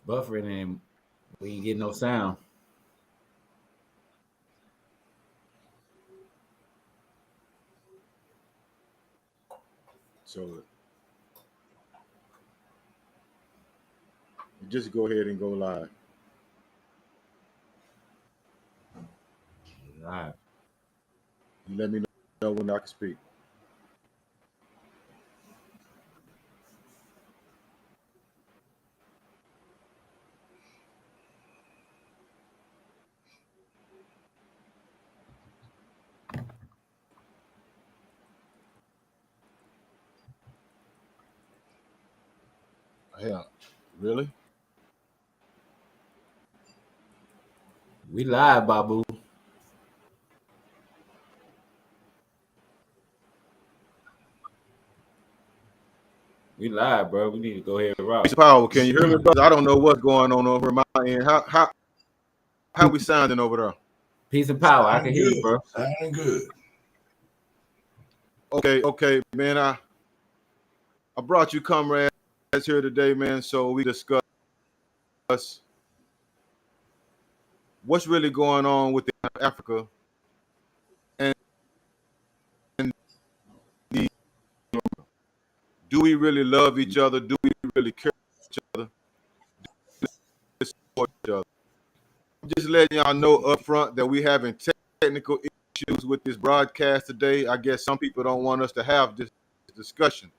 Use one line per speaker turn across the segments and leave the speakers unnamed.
buffering and we ain't getting no sound.
So just go ahead and go live.
Live.
You let me know when I can speak. Hell, really?
We live, Babu. We live, bro. We need to go ahead and rock.
Power, can you hear me, brother? I don't know what's going on over my end. How we sounding over there?
Peace and power. I can hear you, bro.
Sounding good.
Okay, man. I brought you comrades here today, man, so we discuss what's really going on with Africa and the, do we really love each other? Do we really care about each other? Do we support each other? I'm just letting y'all know up front that we having technical issues with this broadcast today. I guess some people don't want us to have this discussion.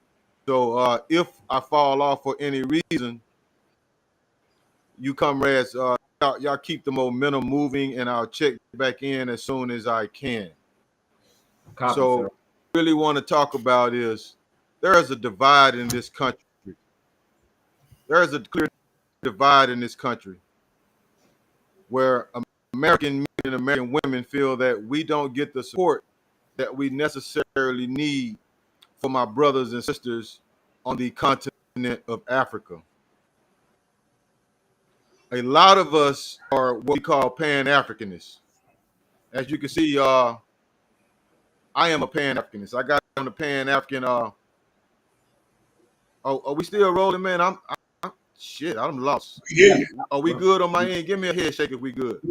So if I fall off for any reason, you comrades, y'all keep the momentum moving, and I'll check back in as soon as I can.
Copy,
so,
sir.
really want to talk about is there is a divide in this country. There is a clear divide in this country where American men and American women feel that we don't get the support that we necessarily need for my brothers and sisters on the continent of Africa. A lot of us are what we call Pan Africanists. As you can see, I am a Pan Africanist. I got on the Pan African. Are we still rolling, man? Shit, I'm lost.
Yeah.
Are we good on my end? Give me a head shake if we good.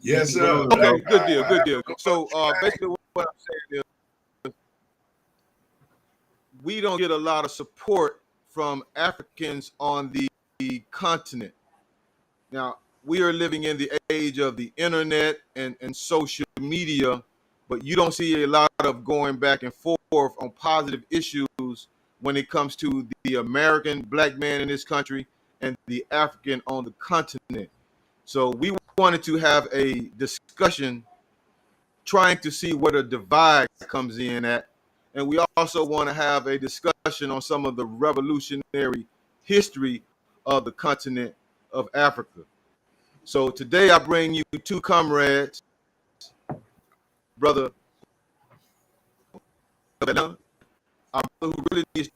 Yes, sir.
Okay, good deal. So basically what I'm saying is we don't get a lot of support from Africans on the continent. Now, we are living in the age of the internet and social media, but you don't see a lot of going back and forth on positive issues when it comes to the American black man in this country and the African on the continent. So we wanted to have a discussion trying to see where the divide comes in at. And we also want to have a discussion on some of the revolutionary history of the continent of Africa. So today I bring you two comrades, brother who really needs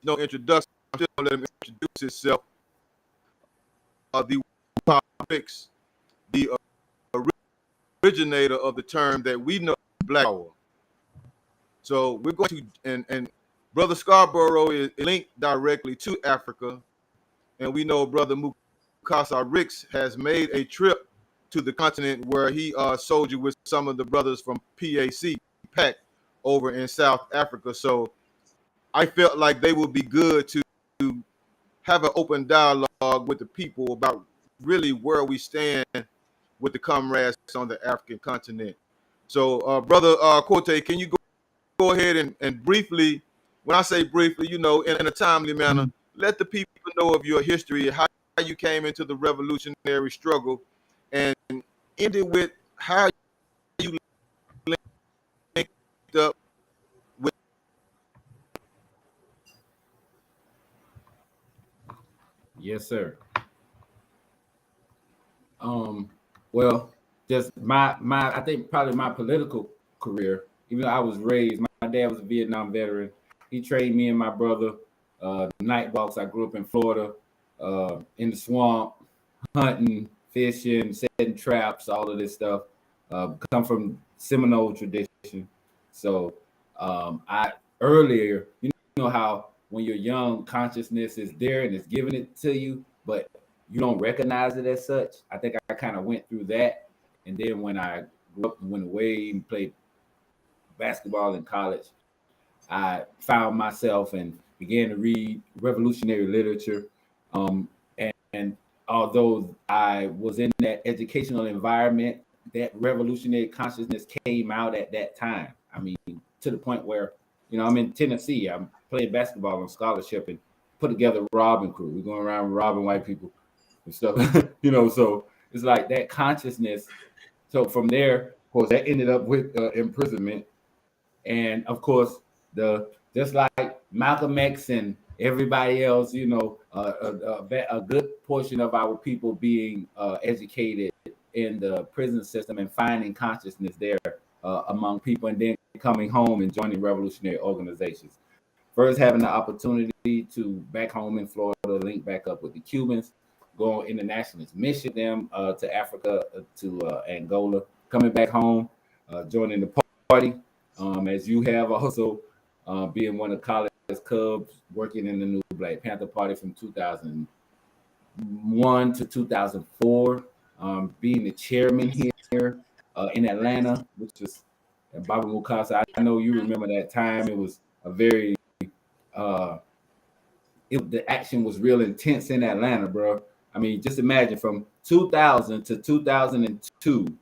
no introduction. I'm just gonna let him introduce himself. The Ricks, the originator of the term that we know Black Power. So we're going to, and Brother Scarborough is linked directly to Africa, and we know Brother Mukasa Ricks has made a trip to the continent where he soldiered with some of the brothers from PAC over in South Africa. So I felt like they would be good to have an open dialogue with the people about really where we stand with the comrades on the African continent. So, Brother Quote, can you go ahead and briefly, when I say briefly, in a timely manner, let the people know of your history, how you came into the revolutionary struggle, and end it with how you linked up with.
Yes, sir. Well, just my I think probably my political career, even though I was raised, my dad was a Vietnam veteran. He trained me and my brother night walks. I grew up in Florida, in the swamp, hunting, fishing, setting traps, all of this stuff. Come from Seminole tradition. So I earlier, you know how when you're young, consciousness is there and it's giving it to you, but you don't recognize it as such. I think I kind of went through that, and then when I grew up and went away and played basketball in college, I found myself and began to read revolutionary literature. And although I was in that educational environment, that revolutionary consciousness came out at that time. I mean, to the point where, I'm in Tennessee. I'm playing basketball on scholarship and put together a robbing crew. We're going around robbing white people and stuff, so it's like that consciousness. So from there, of course, that ended up with imprisonment. And of course, just like Malcolm X and everybody else, a good portion of our people being educated in the prison system and finding consciousness there among people, and then coming home and joining revolutionary organizations. First, having the opportunity to back home in Florida, link back up with the Cubans, go on internationalist mission them to Africa, to Angola, coming back home, joining the party. As you have also being one of college Cubs, working in the new Black Panther Party from 2001 to 2004, being the chairman here in Atlanta, which was Baba Mukasa. I know you remember that time. It was a very, the action was real intense in Atlanta, bro. I mean, just imagine from 2000 to 2002,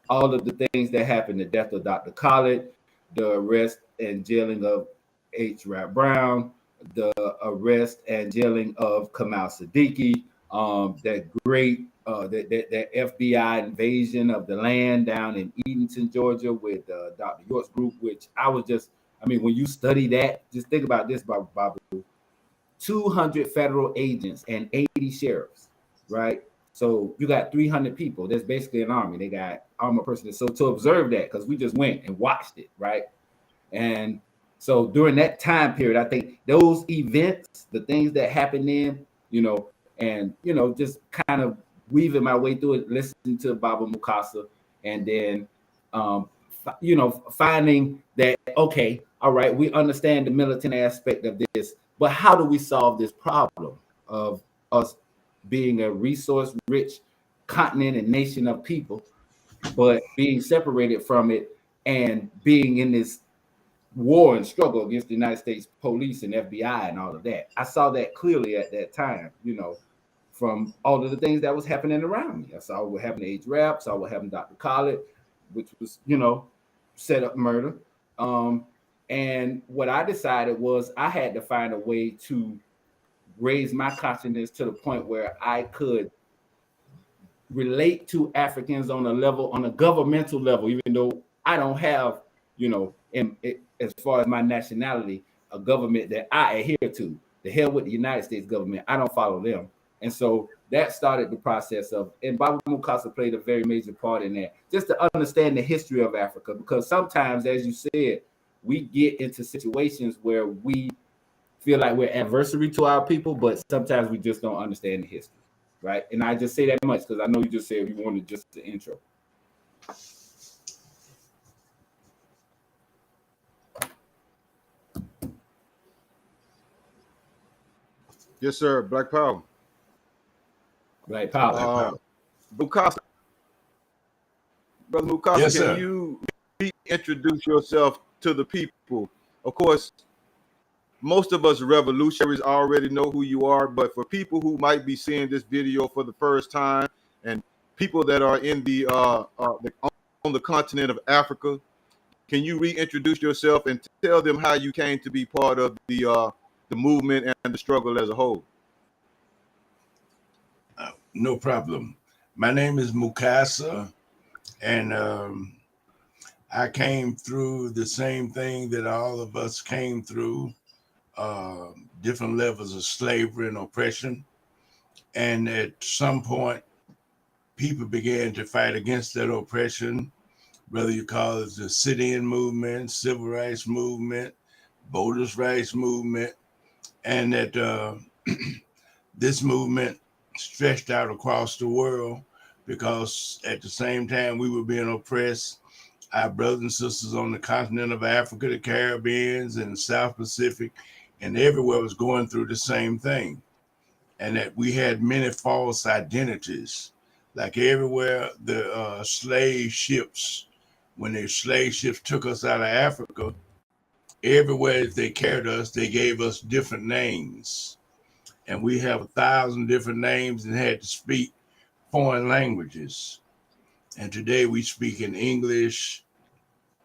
all of the things that happened, the death of Dr. Khaled, the arrest and jailing of H. Rap Brown, the arrest and jailing of Kamal Siddiqui, that great that FBI invasion of the land down in Edenton, Georgia, with Dr. York's group, which when you study that, just think about this, Babu. 200 federal agents and 80 sheriffs, right? So you got 300 people. That's basically an army. They got armored personnel. So to observe that, because we just went and watched it, right? And so during that time period, I think those events, the things that happened then, just kind of weaving my way through it, listening to Baba Mukasa, and then, finding that, okay, all right, we understand the militant aspect of this, but how do we solve this problem of us being a resource-rich continent and nation of people, but being separated from it and being in this war and struggle against the United States police and FBI and all of that? I saw that clearly at that time, from all of the things that was happening around me. I saw what happened to H. Rap, saw what happened to Dr. Khaled, which was, set up murder. And what I decided was I had to find a way to raise my consciousness to the point where I could relate to Africans on a governmental level, even though I don't have, as far as my nationality, a government that I adhere to. The hell with the United States government. I don't follow them. And so that started the process and Baba Mukasa played a very major part in that, just to understand the history of Africa, because sometimes, as you said, we get into situations where we feel like we're adversary to our people, but sometimes we just don't understand the history, right? And I just say that much because I know you just said you wanted just the intro.
Yes, sir. Black Power.
Black Power.
Mukasa. Brother Mukasa,
Yes,
can
sir.
you reintroduce yourself to the people? Of course, most of us revolutionaries already know who you are, but for people who might be seeing this video for the first time, and people that are in on the continent of Africa, can you reintroduce yourself and tell them how you came to be part of the movement and the struggle as a whole?
No problem. My name is Mukasa, and I came through the same thing that all of us came through, different levels of slavery and oppression. And at some point, people began to fight against that oppression, whether you call it the sit-in movement, civil rights movement, voters' rights movement, and that this movement stretched out across the world, because at the same time we were being oppressed, our brothers and sisters on the continent of Africa, the Caribbeans, and the South Pacific, and everywhere was going through the same thing. and that we had many false identities. Like everywhere the slave ships, when the slave ships took us out of Africa, everywhere they carried us, they gave us different names. And we have 1,000 different names and had to speak foreign languages. And today we speak in English.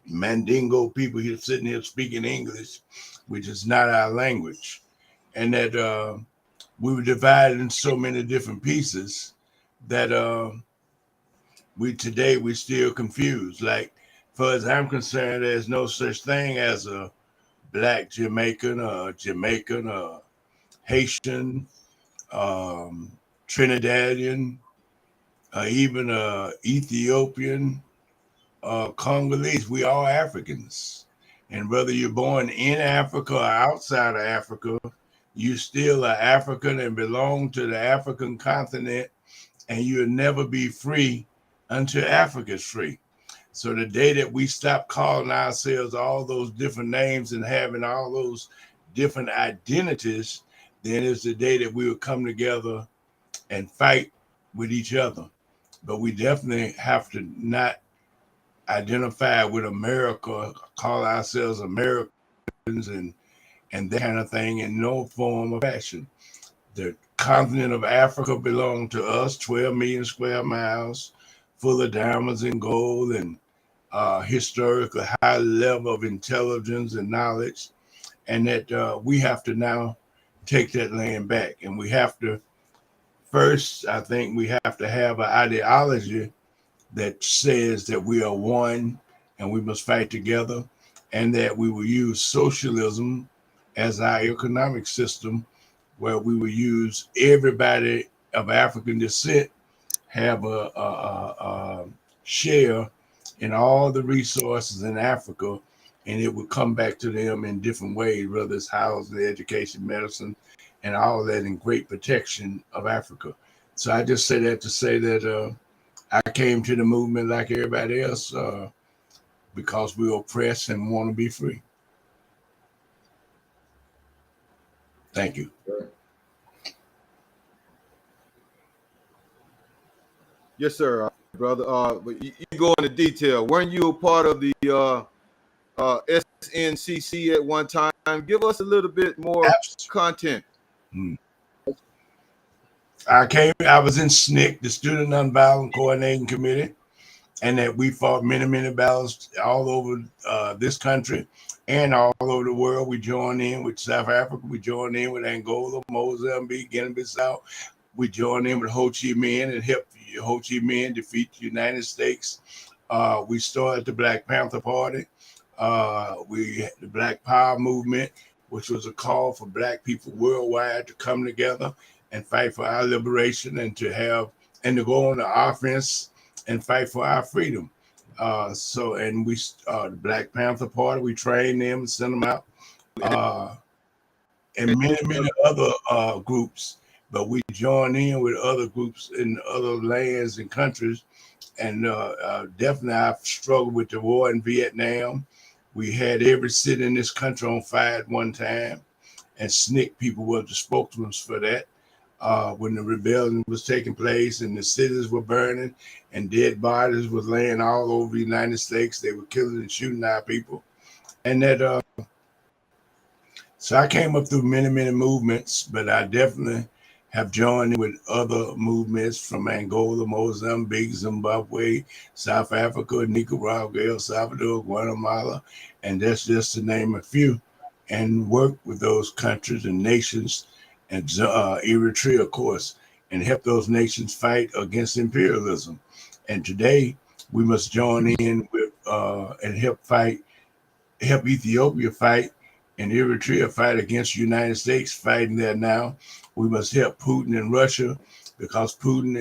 Mandingo people here sitting here speaking English, which is not our language. And that we were divided in so many different pieces that we're still confused. Like, far as I'm concerned, there's no such thing as a Black Jamaican or Jamaican or Haitian, Trinidadian, even Ethiopian, Congolese. We all Africans. And whether you're born in Africa or outside of Africa, you still are African and belong to the African continent, and you'll never be free until Africa's free. So the day that we stop calling ourselves all those different names and having all those different identities, then is the day that we will come together and fight with each other. But we definitely have to not identify with America, call ourselves Americans and that kind of thing in no form or fashion. The continent of Africa belonged to us, 12 million square miles, full of diamonds and gold and historical high level of intelligence and knowledge. And that we have to now take that land back. And we have to, first, I think we have to have an ideology that says that we are one and we must fight together, and that we will use socialism as our economic system, where we will use everybody of African descent have a share in all the resources in Africa, and it will come back to them in different ways, whether it's housing, education, medicine, and all that in great protection of Africa. So I just say that to say that I came to the movement like everybody else because we are oppressed and want to be free. Thank you.
Yes, sir, brother. But you go into detail. Weren't you a part of the SNCC at one time? Give us a little bit more content.
I was in SNCC, the Student Nonviolent Coordinating Committee, and that we fought many, many battles all over this country and all over the world. We joined in with South Africa. We joined in with Angola, Mozambique, Guinea-Bissau. We joined in with Ho Chi Minh and helped Ho Chi Minh defeat the United States. We started the Black Panther Party. We had the Black Power movement, which was a call for Black people worldwide to come together and fight for our liberation and to go on the offense and fight for our freedom. And we, the Black Panther Party, we trained them and sent them out, and many, many other groups. But we joined in with other groups in other lands and countries. And definitely I've struggled with the war in Vietnam. We had every city in this country on fire at one time. And SNCC people were the spokesmen for that. When the rebellion was taking place and the cities were burning and dead bodies were laying all over the United States, they were killing and shooting our people. And that, so I came up through many, many movements, but I definitely have joined in with other movements from Angola, Mozambique, Zimbabwe, South Africa, Nicaragua, El Salvador, Guatemala, and that's just to name a few, and work with those countries and nations, and Eritrea, of course, and help those nations fight against imperialism. And today we must join in with and help Ethiopia fight and Eritrea fight against the United States fighting there now. We must help Putin and Russia because Putin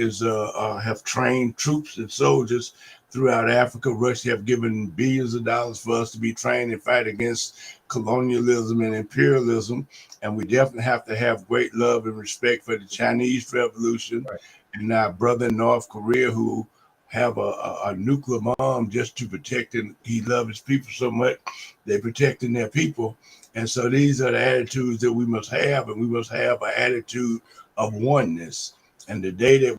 have trained troops and soldiers throughout Africa. Russia have given billions of dollars for us to be trained and fight against colonialism and imperialism. And we definitely have to have great love and respect for the Chinese Revolution and our brother in North Korea who have a nuclear bomb just to protect him. He loves his people so much, they're protecting their people. And so these are the attitudes that we must have, and we must have an attitude of oneness. And the day that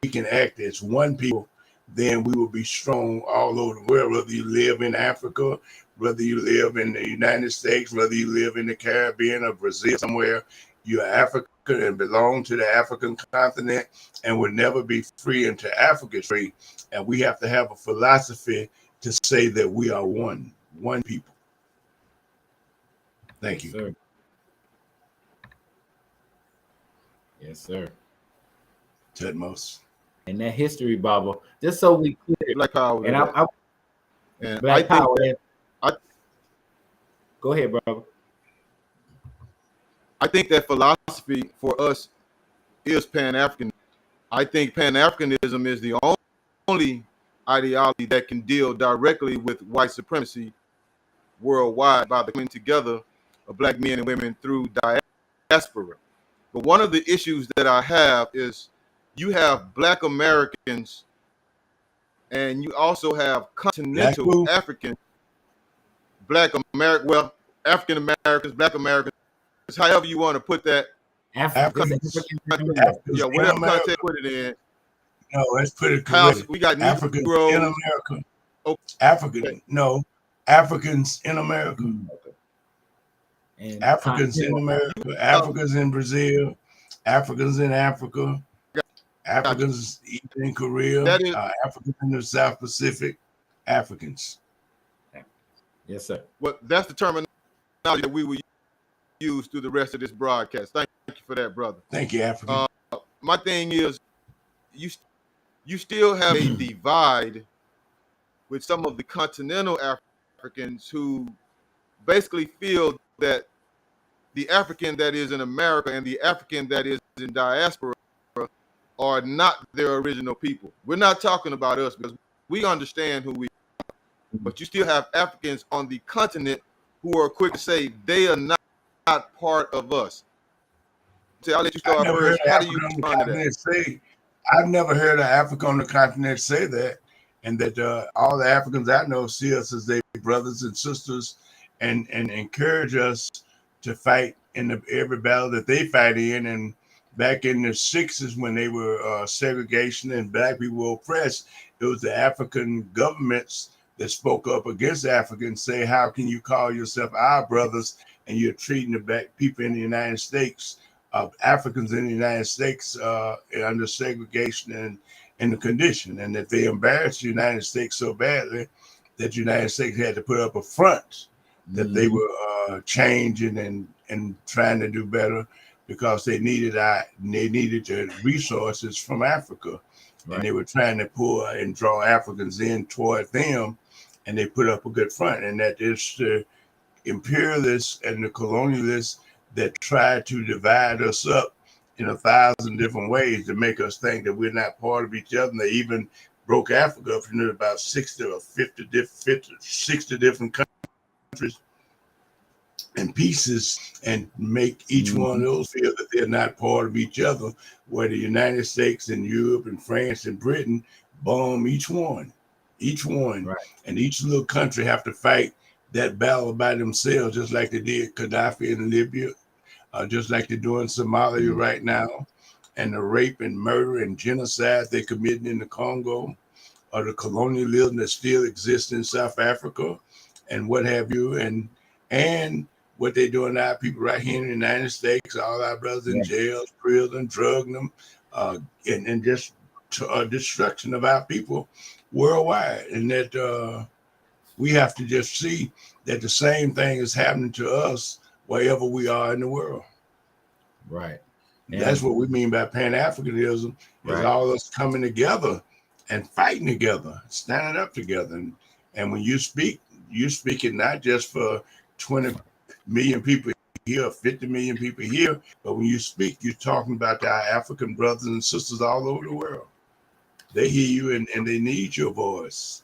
we can act as one people, then we will be strong all over the world, whether you live in Africa, whether you live in the United States, whether you live in the Caribbean or Brazil somewhere. You're African and belong to the African continent and will never be free until Africa is free. And we have to have a philosophy to say that we are one people. Thank you.
Sir. Yes, sir.
Tutmos.
And that history, Baba, just so we clear.
Black power.
And
and
Black power. Go ahead, brother.
I think that philosophy for us is Pan-African. I think Pan-Africanism is the only ideology that can deal directly with white supremacy worldwide by the coming together of black men and women through diaspora. But one of the issues that I have is you have black Americans and you also have continental African, African Americans, black Americans, however you want to put that.
Africans.
Yeah, whatever context put it in.
No, let's put it correctly.
We got
Africans
Negroes
in America.
Okay.
Africans in America.
And
Africans in America, Africans in Brazil, Africans in Africa, Africans in Korea, Africans in the South Pacific, Africans.
Yes, sir.
Well, that's the terminology that we will use through the rest of this broadcast. Thank you for that, brother.
Thank you, African.
My thing is, you still have a divide with some of the continental Africans who basically feel that the African that is in America and the African that is in diaspora are not their original people. We're not talking about us because we understand who we are. But you still have Africans on the continent who are quick to say they are not part of us. So I'll let you start first. How do you respond to that?
I've never heard an African on the continent say that, and that all the Africans I know see us as their brothers and sisters, and encourage us to fight in every battle that they fight in. And back in the 60s, when they were segregation and black people were oppressed, it was the African governments that spoke up against Africans, say, how can you call yourself our brothers and you're treating the black people in the United States, Africans in the United States under segregation and the condition, and that they embarrassed the United States so badly that the United States had to put up a front that they were changing and trying to do better because they needed the resources from Africa. Right. And they were trying to pull and draw Africans in toward them, and they put up a good front. And that is the imperialists and the colonialists that tried to divide us up in 1,000 different ways to make us think that we're not part of each other. And they even broke Africa up into about 60 or 60 different countries and pieces, and make each one of those feel that they're not part of each other, where the United States and Europe and France and Britain bomb each one. Right. And each little country have to fight that battle by themselves, just like they did Gaddafi in Libya, just like they're doing Somalia right now, and the rape and murder and genocide they're committing in the Congo, or the colonialism that still exists in South Africa, and what have you, and what they're doing to our people right here in the United States, all our brothers in jails, prison, drugging them, and just destruction of our people worldwide. And that we have to just see that the same thing is happening to us wherever we are in the world.
Right.
And that's what we mean by Pan-Africanism, is all of us coming together and fighting together, standing up together. And when you speak, you're speaking not just for 20 million people here, 50 million people here, but when you speak, you're talking about our African brothers and sisters all over the world. They hear you and they need your voice.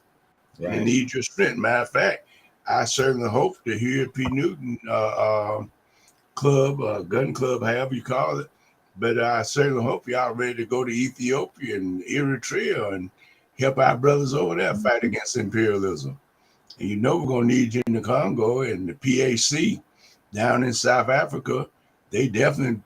Right. They need your strength. Matter of fact, I certainly hope to hear P. Newton club, gun club, however you call it. But I certainly hope y'all ready to go to Ethiopia and Eritrea and help our brothers over there fight against imperialism. And you know we're going to need you in the Congo and the PAC down in South Africa. they definitely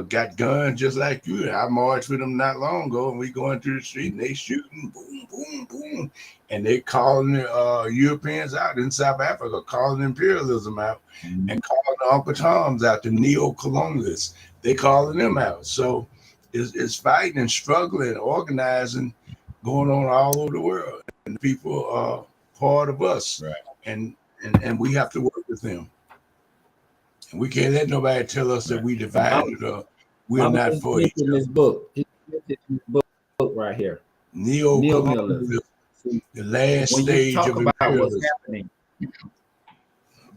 got guns just like you. I marched with them not long ago, and we going through the street, and they shooting, boom, boom, boom, and they calling the Europeans out in South Africa, calling imperialism out, and calling the Uncle Toms out, the neo-colonialists. They calling them out. So it's fighting and struggling, organizing, going on all over the world, and the people are part of us,
right?
And we have to work with them. And we can't let nobody tell us that we divided or we're not for each other.
This book, this book right here,
Neo-colonialism, the last stage of imperialism.
What's happening,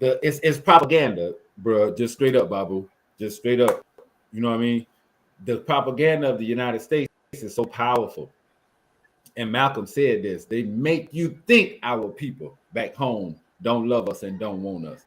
it's propaganda, bro. Just straight up, Babu. Just straight up. You know what I mean? The propaganda of the United States is so powerful. And Malcolm said this: they make you think our people back home don't love us and don't want us.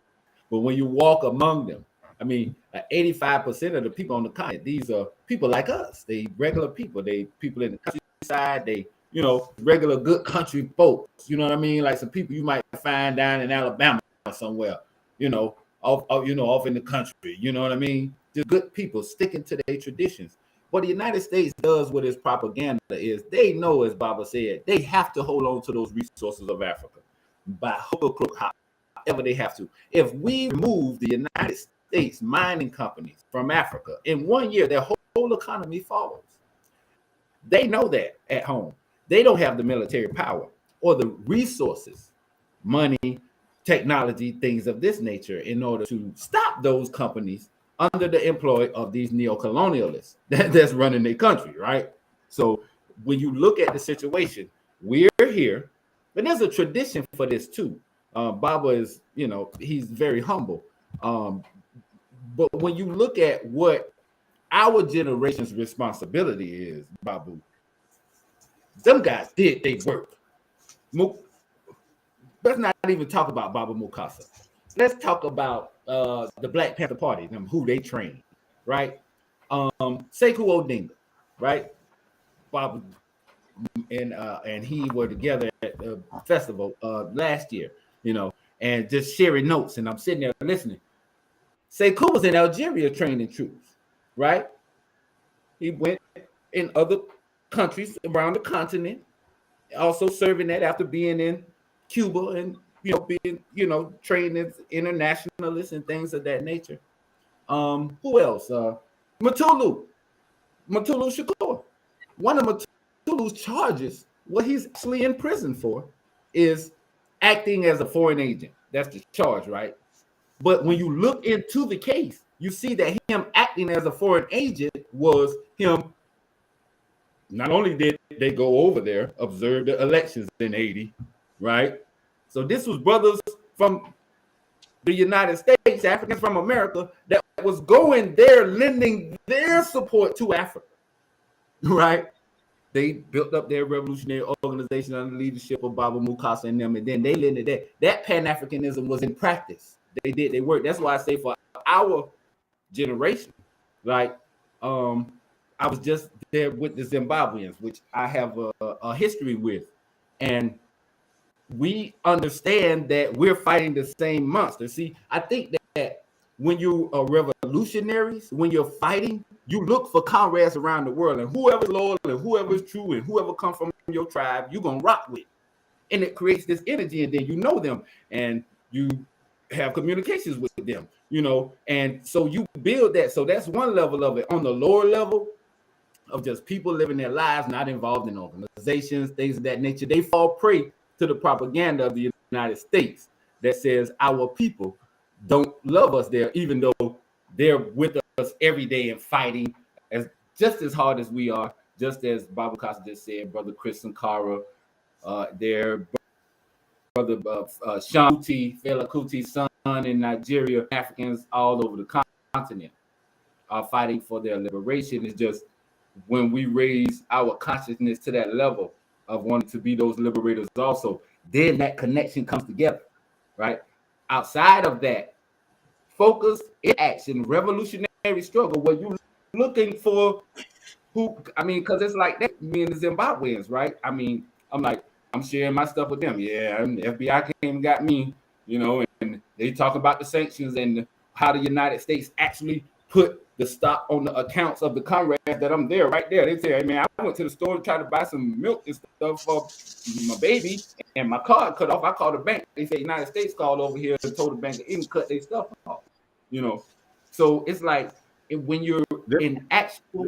But when you walk among them, I mean, 85% of the people on the continent, these are people like us. They regular people. They people in the countryside. They, you know, regular good country folks. You know what I mean? Like some people you might find down in Alabama or somewhere. You know, off in the country. You know what I mean? Just good people sticking to their traditions. What the United States does with its propaganda is they know, as Baba said, they have to hold on to those resources of Africa by hook or crook, however they have to. If we remove the United States mining companies from Africa, in 1 year, their whole economy falls. They know that at home. They don't have the military power or the resources, money, technology, things of this nature in order to stop those companies under the employ of these neo-colonialists that's running their country, right? So when you look at the situation, we're here, and there's a tradition for this too. Baba is, you know, he's very humble. But when you look at what our generation's responsibility is, Babu, them guys did their work. Let's not even talk about Baba Mukasa. Let's talk about the Black Panther Party, them who they trained, right? Sekou Odinga, right? Baba and he were together at the festival last year, you know, and just sharing notes. And I'm sitting there listening. Sekou was in Algeria training troops, right? He went in other countries around the continent, also serving that after being in Cuba and, you know, being, you know, trained as internationalists and things of that nature. Who else? Matulu Shakur. One of Matulu's charges, what he's actually in prison for, is acting as a foreign agent. That's the charge, right? But when you look into the case, you see that him acting as a foreign agent was him. Not only did they go over there, observe the elections in 80, right? So this was brothers from the United States, Africans from America, that was going there, lending their support to Africa, right? They built up their revolutionary organization under the leadership of Baba Mukasa and them, and then they lended that. That Pan Africanism was in practice. They did their work. That's why I say for our generation, like I was just there with the Zimbabweans, which I have a history with, and we understand that we're fighting the same monster. See, I think that when you are revolutionaries, when you're fighting, you look for comrades around the world, and whoever's loyal and whoever's true and whoever comes from your tribe, you're gonna rock with. And it creates this energy, and then you know them and you have communications with them, you know, and so you build that. So that's one level of it. On the lower level of just people living their lives, not involved in organizations, things of that nature, they fall prey to the propaganda of the United States that says our people don't love us there, even though they're with us every day and fighting just as hard as we are, just as Baba Costa just said, Brother Chris Sankara, their brother Sean Kuti, Fela Kuti's son in Nigeria, Africans all over the continent are fighting for their liberation. It's just when we raise our consciousness to that level of wanting to be those liberators also, then that connection comes together, right? Outside of that, focus in action, revolutionary struggle, where you looking for who, I mean, because it's like that, me and the Zimbabweans, right? I mean, I'm sharing my stuff with them. Yeah, and the FBI came and got me, you know, and they talk about the sanctions and how the United States actually put the stock on the accounts of the comrades that I'm there, right there. They say, hey man, I went to the store to try to buy some milk and stuff for my baby, and my card cut off. I called the bank. They say United States called over here and told the bank to even cut their stuff off. You know, so it's like when you're in actual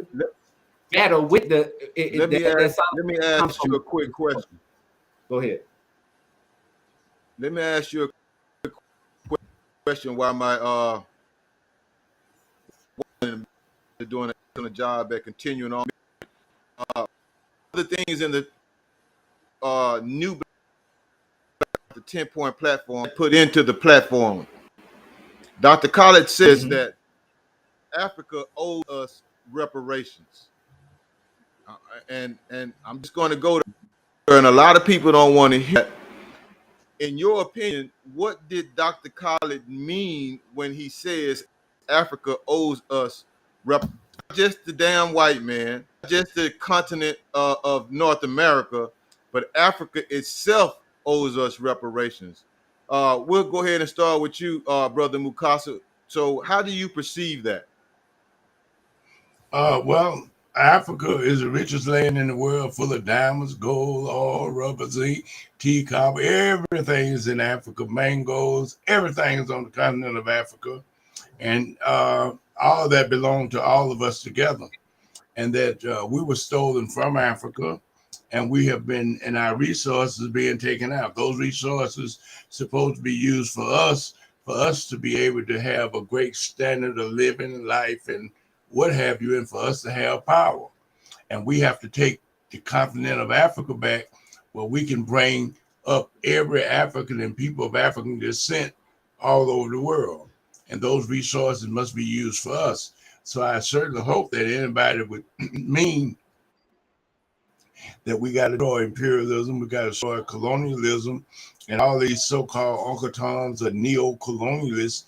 battle with the.
Let me ask you a quick question.
Go ahead.
Let me ask you a quick question while my doing a job at continuing on. The things in the new the 10-point platform put into the platform. Dr. Khaled says that Africa owes us reparations, and I'm just going to go there, and a lot of people don't want to hear that. In your opinion, what did Dr. Khaled mean when he says Africa owes us reparations? Not just the damn white man, not just the continent of North America, but Africa itself owes us reparations. We'll go ahead and start with you, Brother Mukasa. So how do you perceive that?
Well, Africa is the richest land in the world, full of diamonds, gold, oil, rubber, zinc, tea, copper. Everything is in Africa. Mangoes, everything is on the continent of Africa. And all of that belonged to all of us together. And that we were stolen from Africa, and we have been, and our resources being taken out. Those resources supposed to be used for us to be able to have a great standard of living, life, and what have you, and for us to have power. And we have to take the continent of Africa back, where we can bring up every African and people of African descent all over the world. And those resources must be used for us. So I certainly hope that anybody would mean that we got to destroy imperialism, we got to destroy colonialism, and all these so-called Uncle Toms or neo-colonialists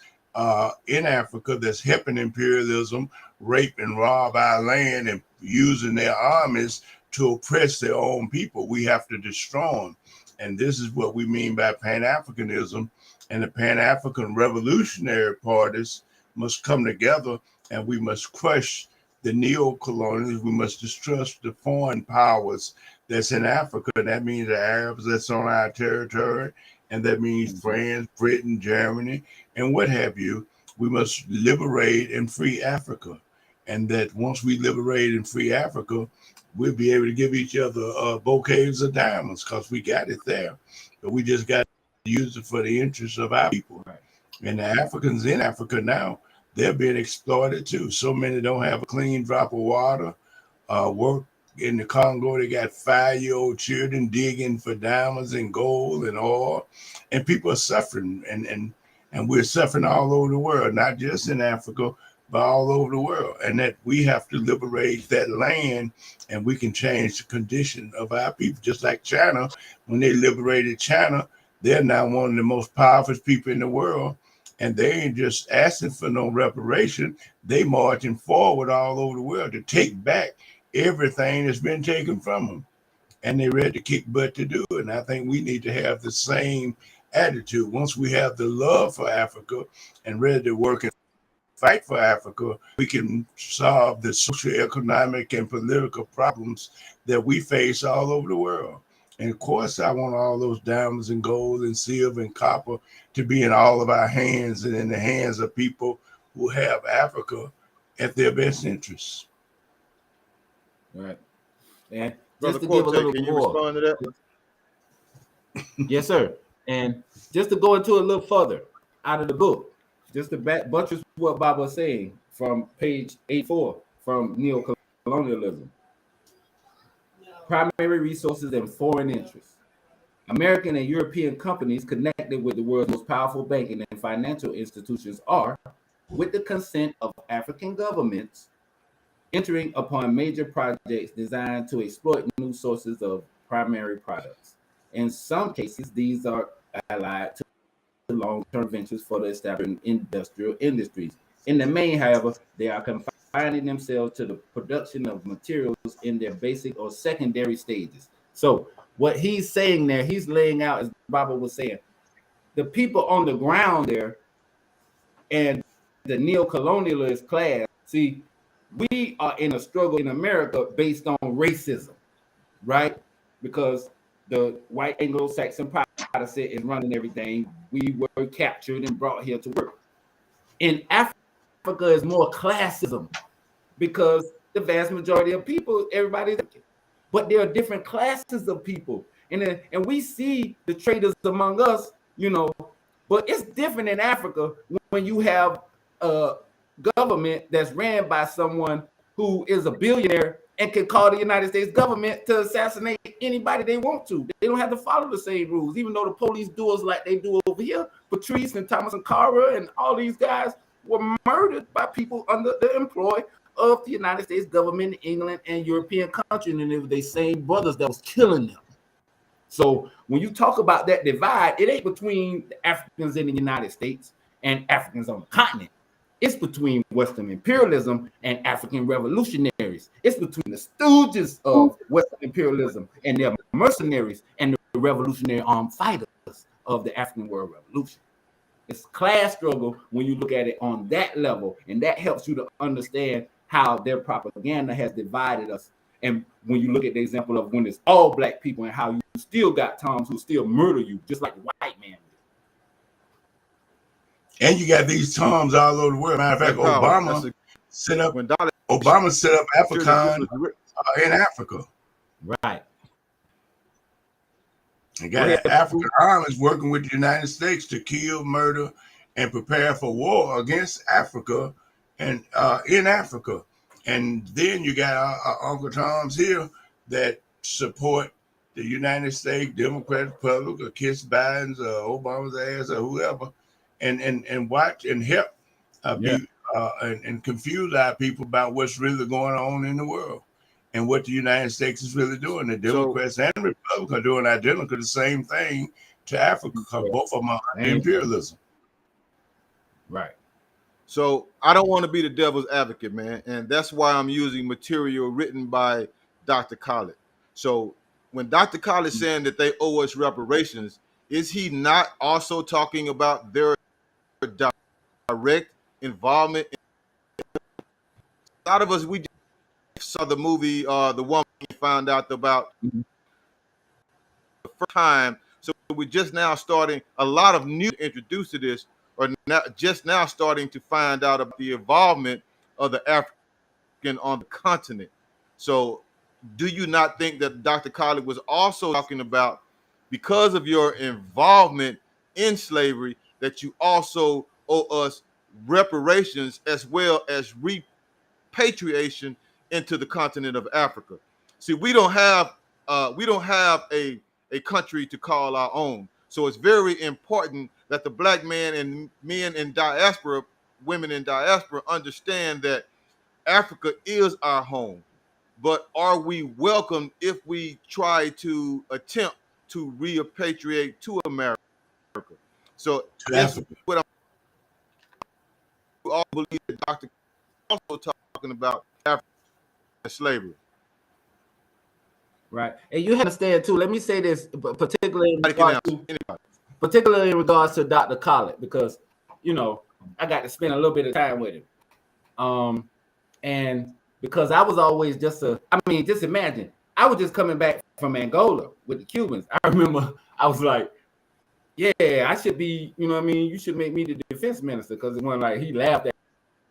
in Africa that's helping imperialism, rape and rob our land and using their armies to oppress their own people. We have to destroy them. And this is what we mean by Pan Africanism. And the Pan African revolutionary parties must come together, and we must crush the neo-colonials. We must distrust the foreign powers that's in Africa. That means the Arabs that's on our territory, and that means France, Britain, Germany, and what have you. We must liberate and free Africa. And that once we liberate and free Africa, we'll be able to give each other bouquets of diamonds, because we got it there. But we just got to use it for the interests of our people. Right. And the Africans in Africa now, they're being exploited too. So many don't have a clean drop of water. Work in the Congo, they got 5-year-old children digging for diamonds and gold and oil, and people are suffering, and we're suffering all over the world, not just in Africa, but all over the world. And that we have to liberate that land, and we can change the condition of our people. Just like China, when they liberated China, they're now one of the most powerful people in the world. And they ain't just asking for no reparation. They marching forward all over the world to take back everything that's been taken from them. And they're ready to kick butt to do it. And I think we need to have the same attitude. Once we have the love for Africa and ready to work and fight for Africa, we can solve the socioeconomic and political problems that we face all over the world. And of course, I want all those diamonds and gold and silver and copper to be in all of our hands and in the hands of people who have Africa at their best interests.
Right. And
Brother
just to give a little
can you
more,
respond to that?
Yes, sir. And just to go into a little further out of the book, just to buttress what Bob was saying from page 84 from neo-colonialism. Primary resources and foreign interests. American and European companies connected with the world's most powerful banking and financial institutions are, with the consent of African governments, entering upon major projects designed to exploit new sources of primary products. In some cases, these are allied to long-term ventures for the establishment industrial industries. In the main, however, they are confining themselves to the production of materials in their basic or secondary stages. So what he's saying there, he's laying out, as Baba was saying, the people on the ground there, and the neo-colonialist class. See, we are in a struggle in America based on racism, right? Because the white Anglo-Saxon Protestant is running everything. We were captured and brought here to work. In Africa is more classism because the vast majority of people, everybody's, but there are different classes of people. And we see the traders among us, but it's different in Africa when you have a government that's ran by someone who is a billionaire and can call the United States government to assassinate anybody they want to. They don't have to follow the same rules, even though the police do us like they do over here. Patrice and Thomas and Cara and all these guys were murdered by people under the employ of the United States government, England, and European countries, and it was the same brothers that was killing them. So when you talk about that divide, it ain't between the Africans in the United States and Africans on the continent. It's between Western imperialism and African revolutionaries. It's between the stooges of Western imperialism and their mercenaries and the revolutionary armed fighters of the African World Revolution. It's class struggle when you look at it on that level, and that helps you to understand how their propaganda has divided us. And when you look at the example of when it's all black people and how you still got Toms who still murder you, just like the white man.
And you got these Toms all over the world. Matter of fact, Obama set up African in Africa.
Right.
And got African armies working with the United States to kill, murder, and prepare for war against Africa and in Africa. And then you got our Uncle Toms here that support the United States Democratic Republic or kiss Biden's or Obama's ass or whoever, and watch and help and confuse our people about what's really going on in the world and what the United States is really doing. The Democrats and Republicans are doing identical the same thing to Africa because both of them are imperialism.
Right.
So I don't want to be the devil's advocate, man, and that's why I'm using material written by Dr. Khaled. So when Dr. Khaled is saying that they owe us reparations, is he not also talking about their direct involvement? A lot of us, we just saw the movie, The Woman Found Out About the first time. So we're just now starting, a lot of new introduced to this, or not just now starting to find out about the involvement of the African on the continent. So do you not think that Dr. Khaled was also talking about, because of your involvement in slavery, that you also owe us reparations as well as repatriation into the continent of Africa? See, we don't have a country to call our own. So it's very important that the black man and men in diaspora, women in diaspora, understand that Africa is our home. But are we welcome if we try to attempt to repatriate to America? So that's what I all believe that Dr. also talking about African slavery.
Right. And you understand too, let me say this, particularly in regards to Dr. Khaled, because I got to spend a little bit of time with him. And because I was always just imagine, I was just coming back from Angola with the Cubans. I remember I was like, yeah, I should be, you should make me the defense minister, because it wasn't like he laughed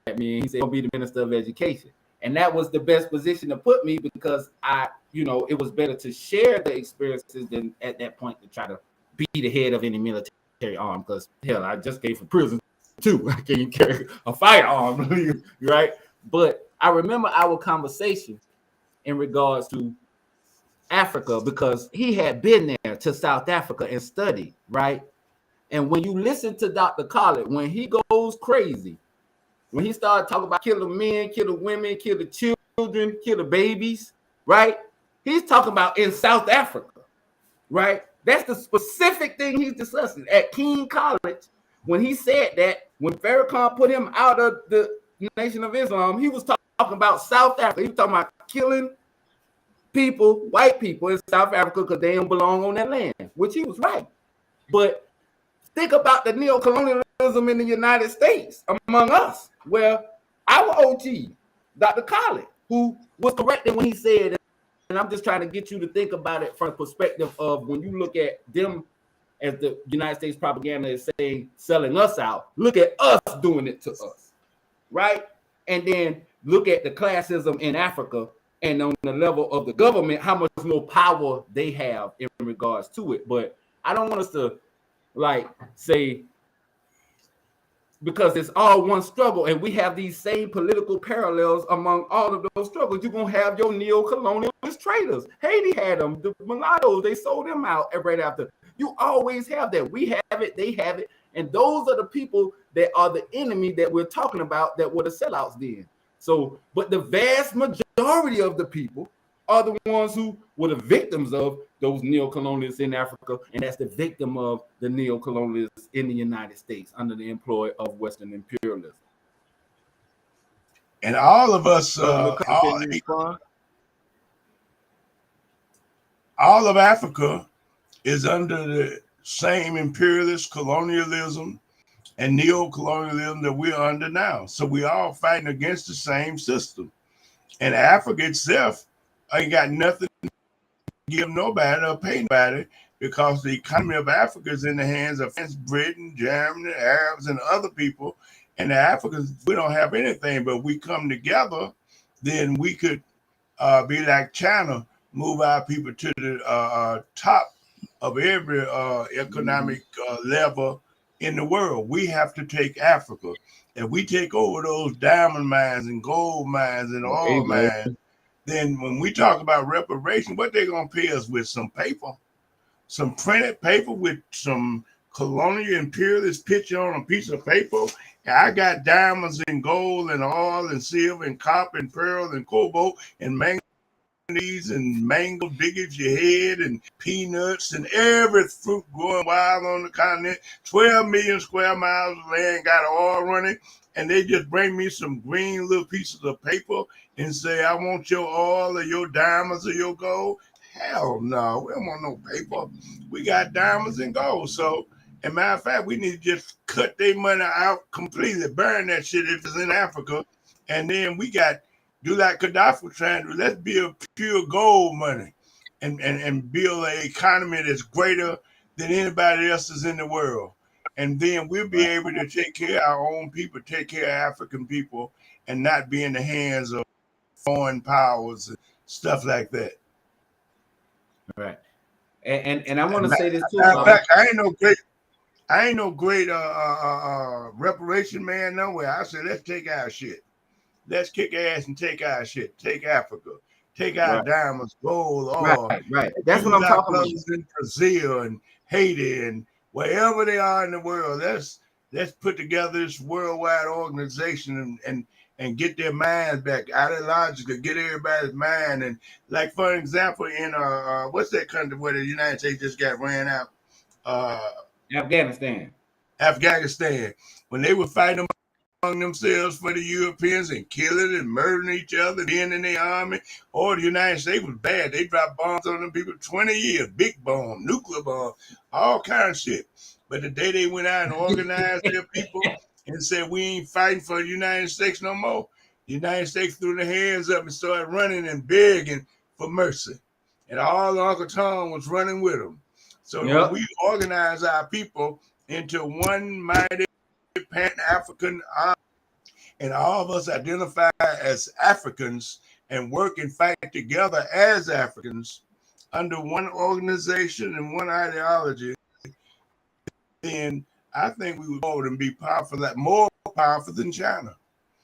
at me and he said, I'll be the minister of education. And that was the best position to put me, because it was better to share the experiences than at that point to try to be the head of any military arm, because hell, I just came from prison too. I can't carry a firearm, right? But I remember our conversation in regards to Africa, because he had been there to South Africa and studied, right? And when you listen to Dr. Khaled, when he goes crazy, when he started talking about kill the men, kill the women, kill the children, kill the babies, right? He's talking about in South Africa, right? That's the specific thing he's discussing at King College. When he said that, when Farrakhan put him out of the Nation of Islam, he was talking about South Africa. He was talking about killing people, white people in South Africa, because they don't belong on that land, which he was right. But think about the neo-colonialist in the United States among us, where our OG, Dr. Collins, who was correct when he said, and I'm just trying to get you to think about it from the perspective of when you look at them as the United States propaganda is saying, selling us out, look at us doing it to us, right? And then look at the classism in Africa, and on the level of the government, how much more power they have in regards to it. But I don't want us to like say, because it's all one struggle and we have these same political parallels among all of those struggles. You're going to have your neo-colonialist traders. Haiti had them. The mulattoes, they sold them out right after. You always have that. We have it, they have it. And those are the people that are the enemy that we're talking about that were the sellouts then. So, but the vast majority of the people are the ones who were the victims of those neo-colonialists in Africa, and that's the victim of the neo-colonialists in the United States under the employ of Western imperialism.
And all of us, all of Africa is under the same imperialist colonialism and neo-colonialism that we're under now. So we're all fighting against the same system. And Africa itself ain't got nothing to give nobody or pay nobody, because the economy of Africa is in the hands of France, Britain, Germany, Arabs, and other people. And the Africans, we don't have anything, but we come together, then we could be like China, move our people to the top of every economic level in the world. We have to take Africa. If we take over those diamond mines and gold mines and oil mines, then when we talk about reparation, what they're going to pay us with? Some paper, some printed paper with some colonial imperialist picture on a piece of paper. And I got diamonds and gold and oil and silver and copper and pearl and cobalt and manganese and mango diggers your head and peanuts and every fruit growing wild on the continent. 12 million square miles of land, got oil running. And they just bring me some green little pieces of paper and say, I want your oil or your diamonds or your gold. Hell no, we don't want no paper. We got diamonds and gold. So, as a matter of fact, we need to just cut their money out completely, burn that shit if it's in Africa. And then we got, do like Gaddafi was trying to do, let's build pure gold money and build an economy that's greater than anybody else's in the world. And then we'll be able to take care of our own people, take care of African people, and not be in the hands of foreign powers and stuff like that.
Right. And I want to say this too.
In fact, I ain't no great reparation man nowhere. I said, let's take our shit. Let's kick ass and take our shit. Take Africa. Take our diamonds, gold, oil.
Right. That's what I'm talking about.
In Brazil and Haiti and wherever they are in the world, let's put together this worldwide organization and get their minds back, ideologically, get everybody's mind. And like, for example, in what's that country where the United States just got ran out?
Afghanistan.
When they were fighting among themselves for the Europeans and killing and murdering each other, being in the army, or the United States was bad. They dropped bombs on them people 20 years, big bomb, nuclear bomb, all kind of shit. But the day they went out and organized their people and said, we ain't fighting for the United States no more, the United States threw their hands up and started running and begging for mercy. And all Uncle Tom was running with them. So when we organize our people into one mighty Pan African army, and all of us identify as Africans and work and fight together as Africans under one organization and one ideology, then I think we would go and be powerful, like more powerful than China.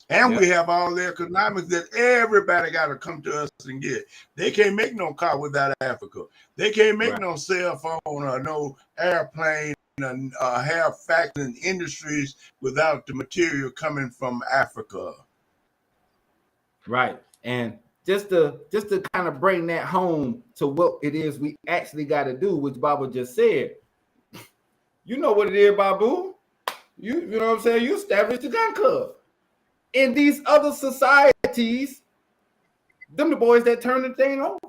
And we have all the economics that everybody got to come to us and get. They can't make no car without Africa. They can't make no cell phone or no airplane and have factories and industries without the material coming from Africa.
Right. And just to kind of bring that home to what it is we actually got to do, which Baba just said. You know what it is, Babu. You know what I'm saying? You established the gun club. In these other societies, them the boys that turn the thing on,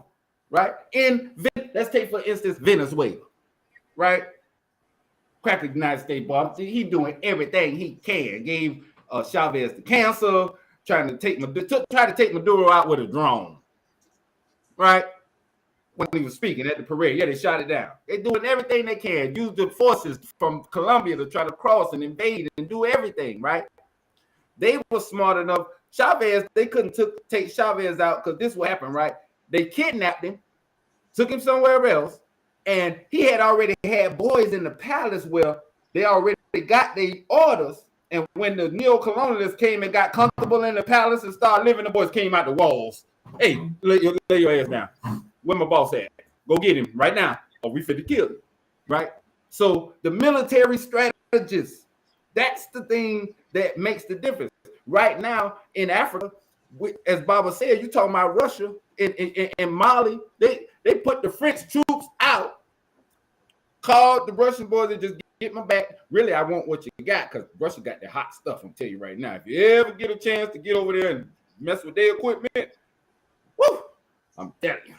right? Let's take, for instance, Venezuela, right? crack the United States bomb. He doing everything he can. Gave Chavez the cancer, trying to take Maduro out with a drone, right? When he was speaking at the parade, they shot it down. They're doing everything they can. Use the forces from Colombia to try to cross and invade and do everything, right? They were smart enough. Chavez, they couldn't take Chavez out because this will happen, right? They kidnapped him, took him somewhere else, and he had already had boys in the palace where they already got their orders. And when the neo-colonialists came and got comfortable in the palace and started living, the boys came out the walls. Hey, lay your ass down. Where my boss at? Go get him right now, or we fit to kill him, right? So the military strategists, that's the thing that makes the difference. Right now in Africa, as Baba said, you talking about Russia in Mali, they put the French troops out, called the Russian boys and just get my back. Really, I want what you got because Russia got the hot stuff. I'm telling you right now. If you ever get a chance to get over there and mess with their equipment, woo, I'm telling you.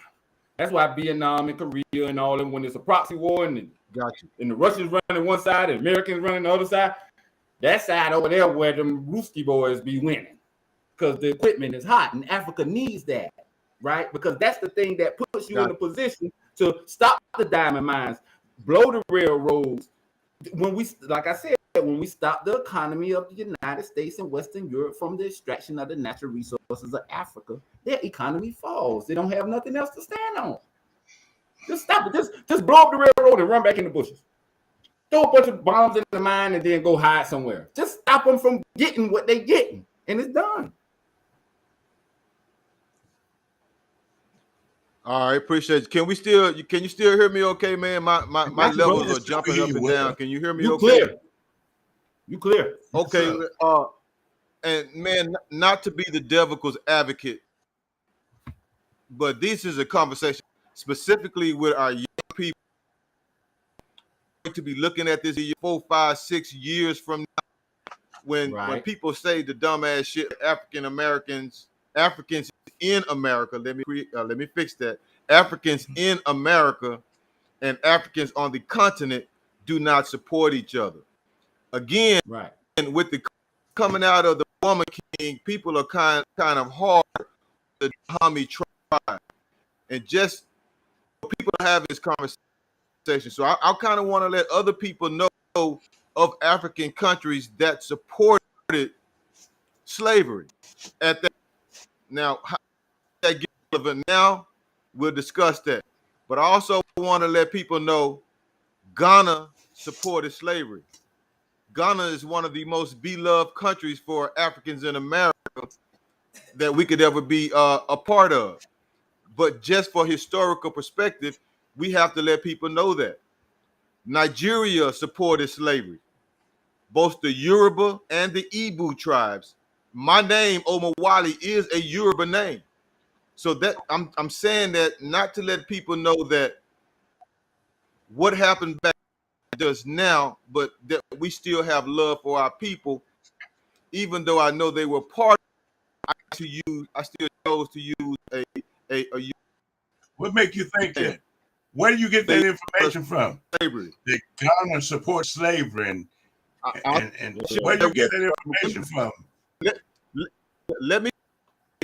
That's why Vietnam and Korea and all them, when it's a proxy war and the Russians running one side and Americans running the other side, that side over there where them Ruski boys be winning because the equipment is hot and Africa needs that, right? Because that's the thing that puts you in a position to stop the diamond mines, blow the railroads. When we, like I said, when we stop the economy of the United States and Western Europe from the extraction of the natural resources of Africa, their economy falls. They don't have nothing else to stand on. Just stop it. Just blow up the railroad and run back in the bushes. Throw a bunch of bombs in the mine and then go hide somewhere. Just stop them from getting what they're getting, and it's done.
All right, appreciate it. Can you still hear me okay, man? My levels are jumping up and down. Can you hear me okay?
You clear.
Okay. And man, not to be the devil's advocate, but this is a conversation specifically with our young people to be looking at this 4, 5, 6 years from now. When people say the dumbass shit, Africans in America, let me fix that. Africans in America and Africans on the continent do not support each other. Again, and with the coming out of the woman king, people are kind of hard to Hami tribe, and just people have this conversation. So I kind of want to let other people know of African countries that supported slavery at that. Now, how that get relevant now, we'll discuss that. But I also want to let people know Ghana supported slavery. Ghana is one of the most beloved countries for Africans in America that we could ever be a part of. But just for historical perspective, we have to let people know that Nigeria supported slavery, both the Yoruba and the Igbo tribes. My name, Omawali, is a Yoruba name. So that I'm saying that not to let people know that what happened back does now, but that we still have love for our people, even though I know they were part of it, I still chose to use a
What make you think that? Where do you get that information from?
Slavery.
That Ghana supports slavery, and where do you get that information from?
Let me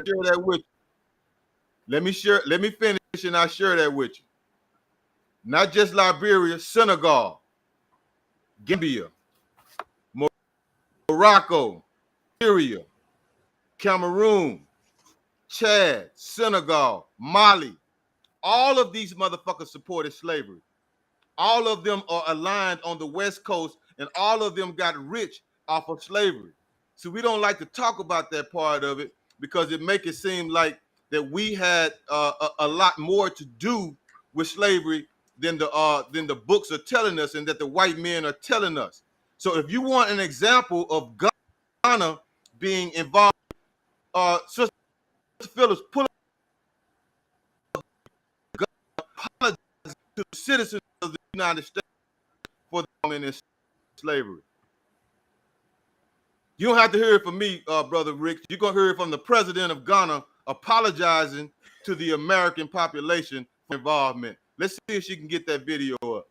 share that with you. Let me finish and I'll share that with you. Not just Liberia, Senegal, Gambia, Morocco, Syria, Cameroon, Chad, Senegal, Mali. All of these motherfuckers supported slavery. All of them are aligned on the West Coast, and all of them got rich off of slavery. So we don't like to talk about that part of it because it make it seem like that we had a lot more to do with slavery than the books are telling us and that the white men are telling us. So if you want an example of Ghana being involved, Sister Phillips, pull up apologize to the citizens of the United States for them in slavery. You don't have to hear it from me, Brother Rick. You're going to hear it from the president of Ghana apologizing to the American population for involvement. Let's see if she can get that video up.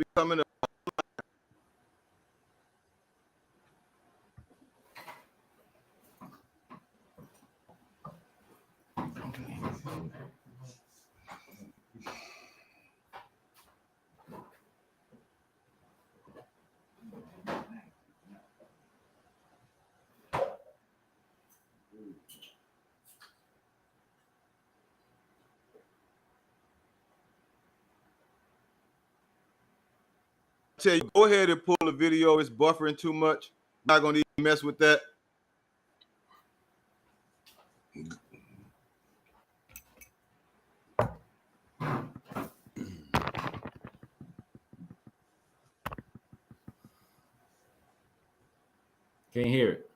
becoming a tell you, go ahead and pull the video. It's buffering too much. I'm not gonna even mess with that.
Can't hear it.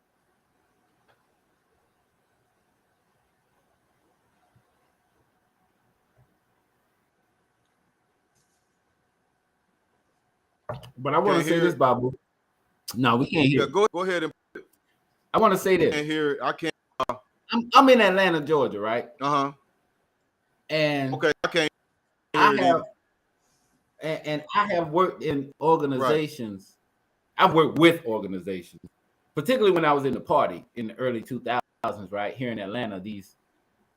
But I want to say this, Babu. No, we can't hear.
Yeah, go ahead and.
I want to say this.
I can't hear it. I can't.
I'm in Atlanta, Georgia, right? And
okay, I can't.
I have worked in organizations. Right. I've worked with organizations, particularly when I was in the party in the early 2000s, right here in Atlanta. These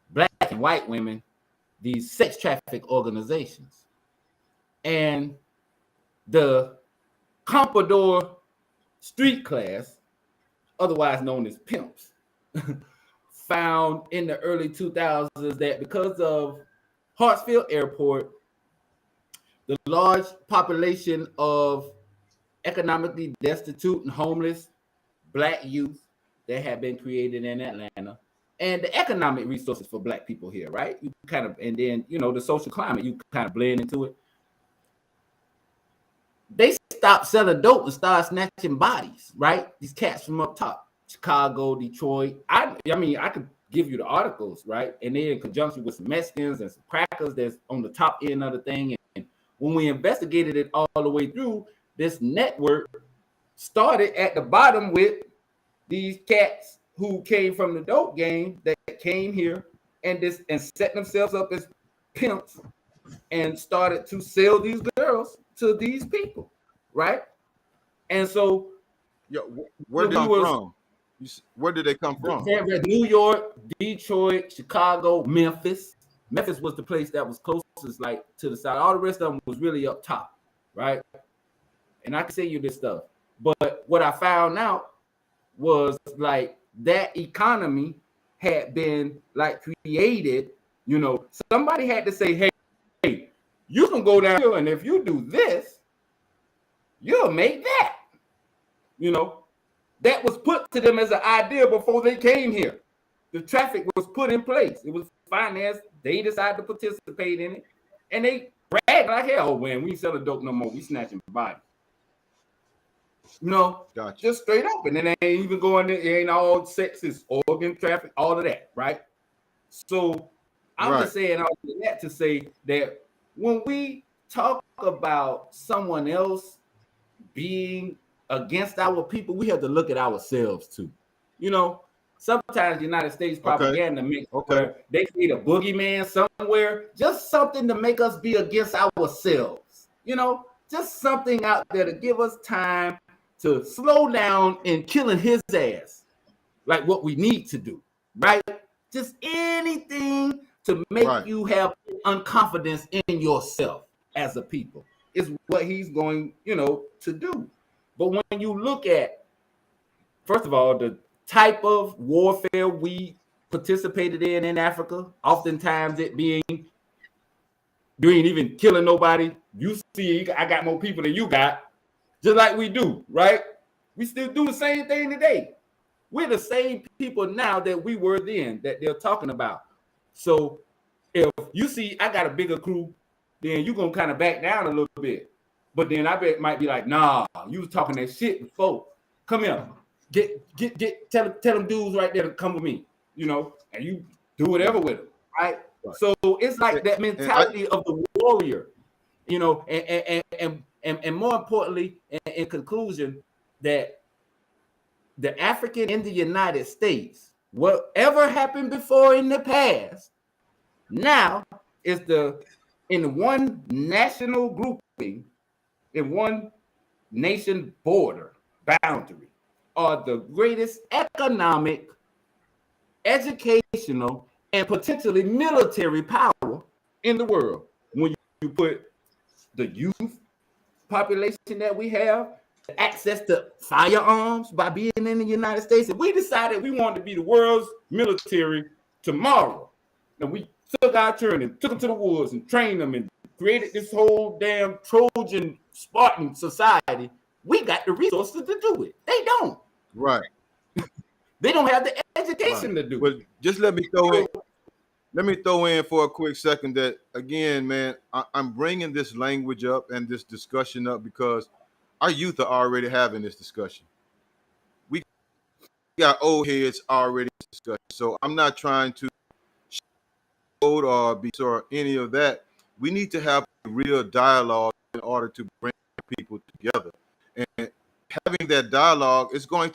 black and white women, these sex traffic organizations, and the Comprador street class, otherwise known as pimps, found in the early 2000s that because of Hartsfield Airport, the large population of economically destitute and homeless black youth that have been created in Atlanta, and the economic resources for black people here, right? You kind of, and then, you know, the social climate, you kind of blend into it. They stopped selling dope and started snatching bodies, right? These cats from up top, Chicago, Detroit. I mean, I could give you the articles, right? And they're in conjunction with some Mexicans and some crackers that's on the top end of the thing. And when we investigated it all the way through, this network started at the bottom with these cats who came from the dope game that came here and set themselves up as pimps and started to sell these girls to these people, right? And so,
where did they come from? Where did they come from?
New York, Detroit, Chicago, Memphis. Memphis was the place that was closest, like, to the side. All the rest of them was really up top, right? And I can say you this stuff, but what I found out was like that economy had been like created. You know, somebody had to say, "Hey, you can go down here, and if you do this, you'll make that." You know, that was put to them as an idea before they came here. The traffic was put in place. It was financed. They decided to participate in it, and they bragged like hell. Oh, man, we ain't selling dope no more. We snatching bodies. No, gotcha. Just straight up, and then they ain't even going there. It ain't all sexist, organ traffic, all of that, right? So I'm just saying all of that to say that when we talk about someone else being against our people, we have to look at ourselves too. You know, sometimes the United States propaganda makes they create a boogeyman somewhere, just something to make us be against ourselves. You know, just something out there to give us time to slow down in killing his ass, like what we need to do, right? Just anything to make you have unconfidence in yourself as a people is what he's going, you know, to do. But when you look at, first of all, the type of warfare we participated in Africa, oftentimes it being, you ain't even killing nobody. You see, I got more people than you got. Just like we do, right? We still do the same thing today. We're the same people now that we were then that they're talking about. So if you see I got a bigger crew, then you're going to kind of back down a little bit. But then I bet might be like, nah, you was talking that shit before. Come here. Tell them dudes right there to come with me, you know, and you do whatever with them, right? So it's like that mentality of the warrior, you know, and more importantly, in conclusion, that the African in the United States, whatever happened before in the past, now is in one national grouping in one nation border boundary are the greatest economic, educational, and potentially military power in the world. When you put the youth population that we have, access to firearms by being in the United States, if we decided we wanted to be the world's military tomorrow, and we took our turn and took them to the woods and trained them and created this whole damn Trojan Spartan society, we got the resources to do it. They don't.
Right.
They don't have the education to do it.
But just let me throw in for a quick second that, again, man, I'm bringing this language up and this discussion up because our youth are already having this discussion. We got old heads already discussing. So I'm not trying to show or be or any of that. We need to have a real dialogue in order to bring people together. And having that dialogue is going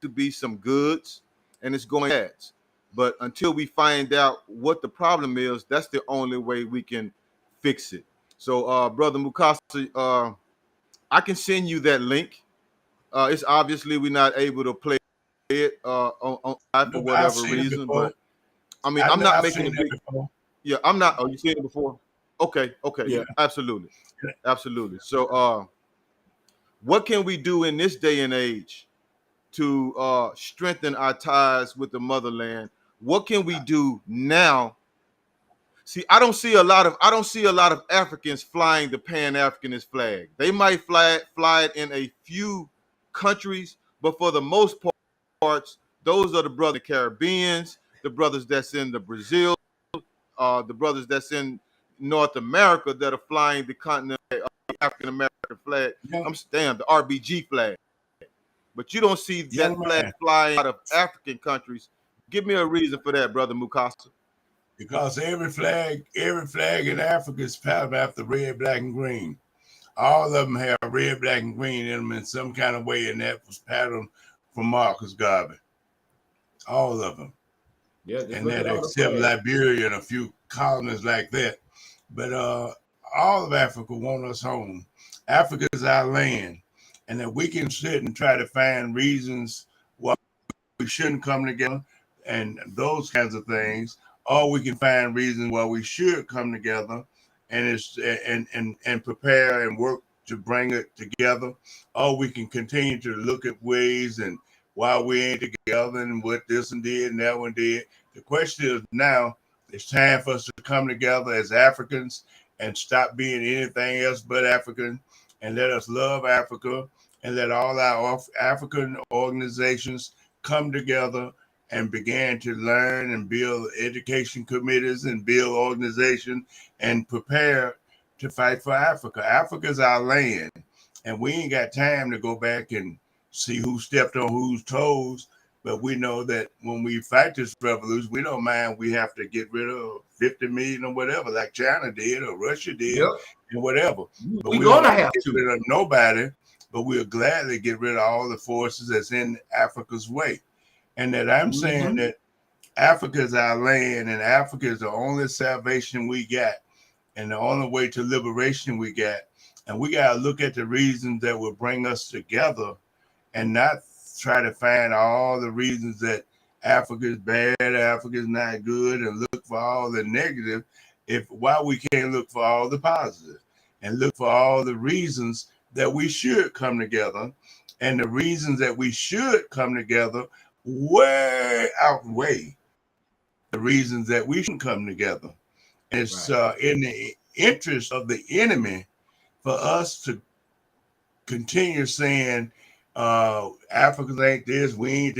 to be some goods and it's going to be bads. But until we find out what the problem is, that's the only way we can fix it. So, Brother Mukasa, I can send you that link. It's obviously we're not able to play it on for whatever reason, but I mean, I'm not making a big. Yeah, I'm not. Oh, you seen it before? Okay,
Yeah.
absolutely. So, what can we do in this day and age to strengthen our ties with the motherland? What can we do now? See, I don't see a lot of Africans flying the Pan Africanist flag. They might fly it in a few countries, but for the most parts, those are the brothers in the Caribbeans, the brothers that's in the Brazil, the brothers that's in North America that are flying the continental African American flag.
Yeah.
I'm saying the RBG flag. But you don't see that flag flying out of African countries. Give me a reason for that, Brother Mukasa.
Because every flag in Africa is patterned after red, black, and green. All of them have red, black, and green in them in some kind of way, and that was patterned from Marcus Garvey. All of them.
Yeah,
and that except Liberia and a few colonies like that. But all of Africa want us home. Africa is our land. And that we can sit and try to find reasons why we shouldn't come together and those kinds of things, or we can find reasons why we should come together and prepare and work to bring it together, or we can continue to look at ways and why we ain't together and what this and did and that one did. The question is now, it's time for us to come together as Africans and stop being anything else but African, and let us love Africa, and let all our African organizations come together and begin to learn and build education committees and build organizations and prepare to fight for Africa. Africa is our land, and we ain't got time to go back and see who stepped on whose toes. But we know that when we fight this revolution, we don't mind we have to get rid of 50 million or whatever, like China did or Russia did, and whatever. But we don't have to get rid of nobody, but we'll gladly get rid of all the forces that's in Africa's way. And that I'm saying that Africa is our land, and Africa is the only salvation we got, and the only way to liberation we got. And we got to look at the reasons that will bring us together and not try to find all the reasons that Africa is bad, Africa is not good, and look for all the negative. Why we can't look for all the positive and look for all the reasons that we should come together, and the reasons that we should come together way outweigh the reasons that we shouldn't come together. And it's in the interest of the enemy for us to continue saying, Africans ain't this, we ain't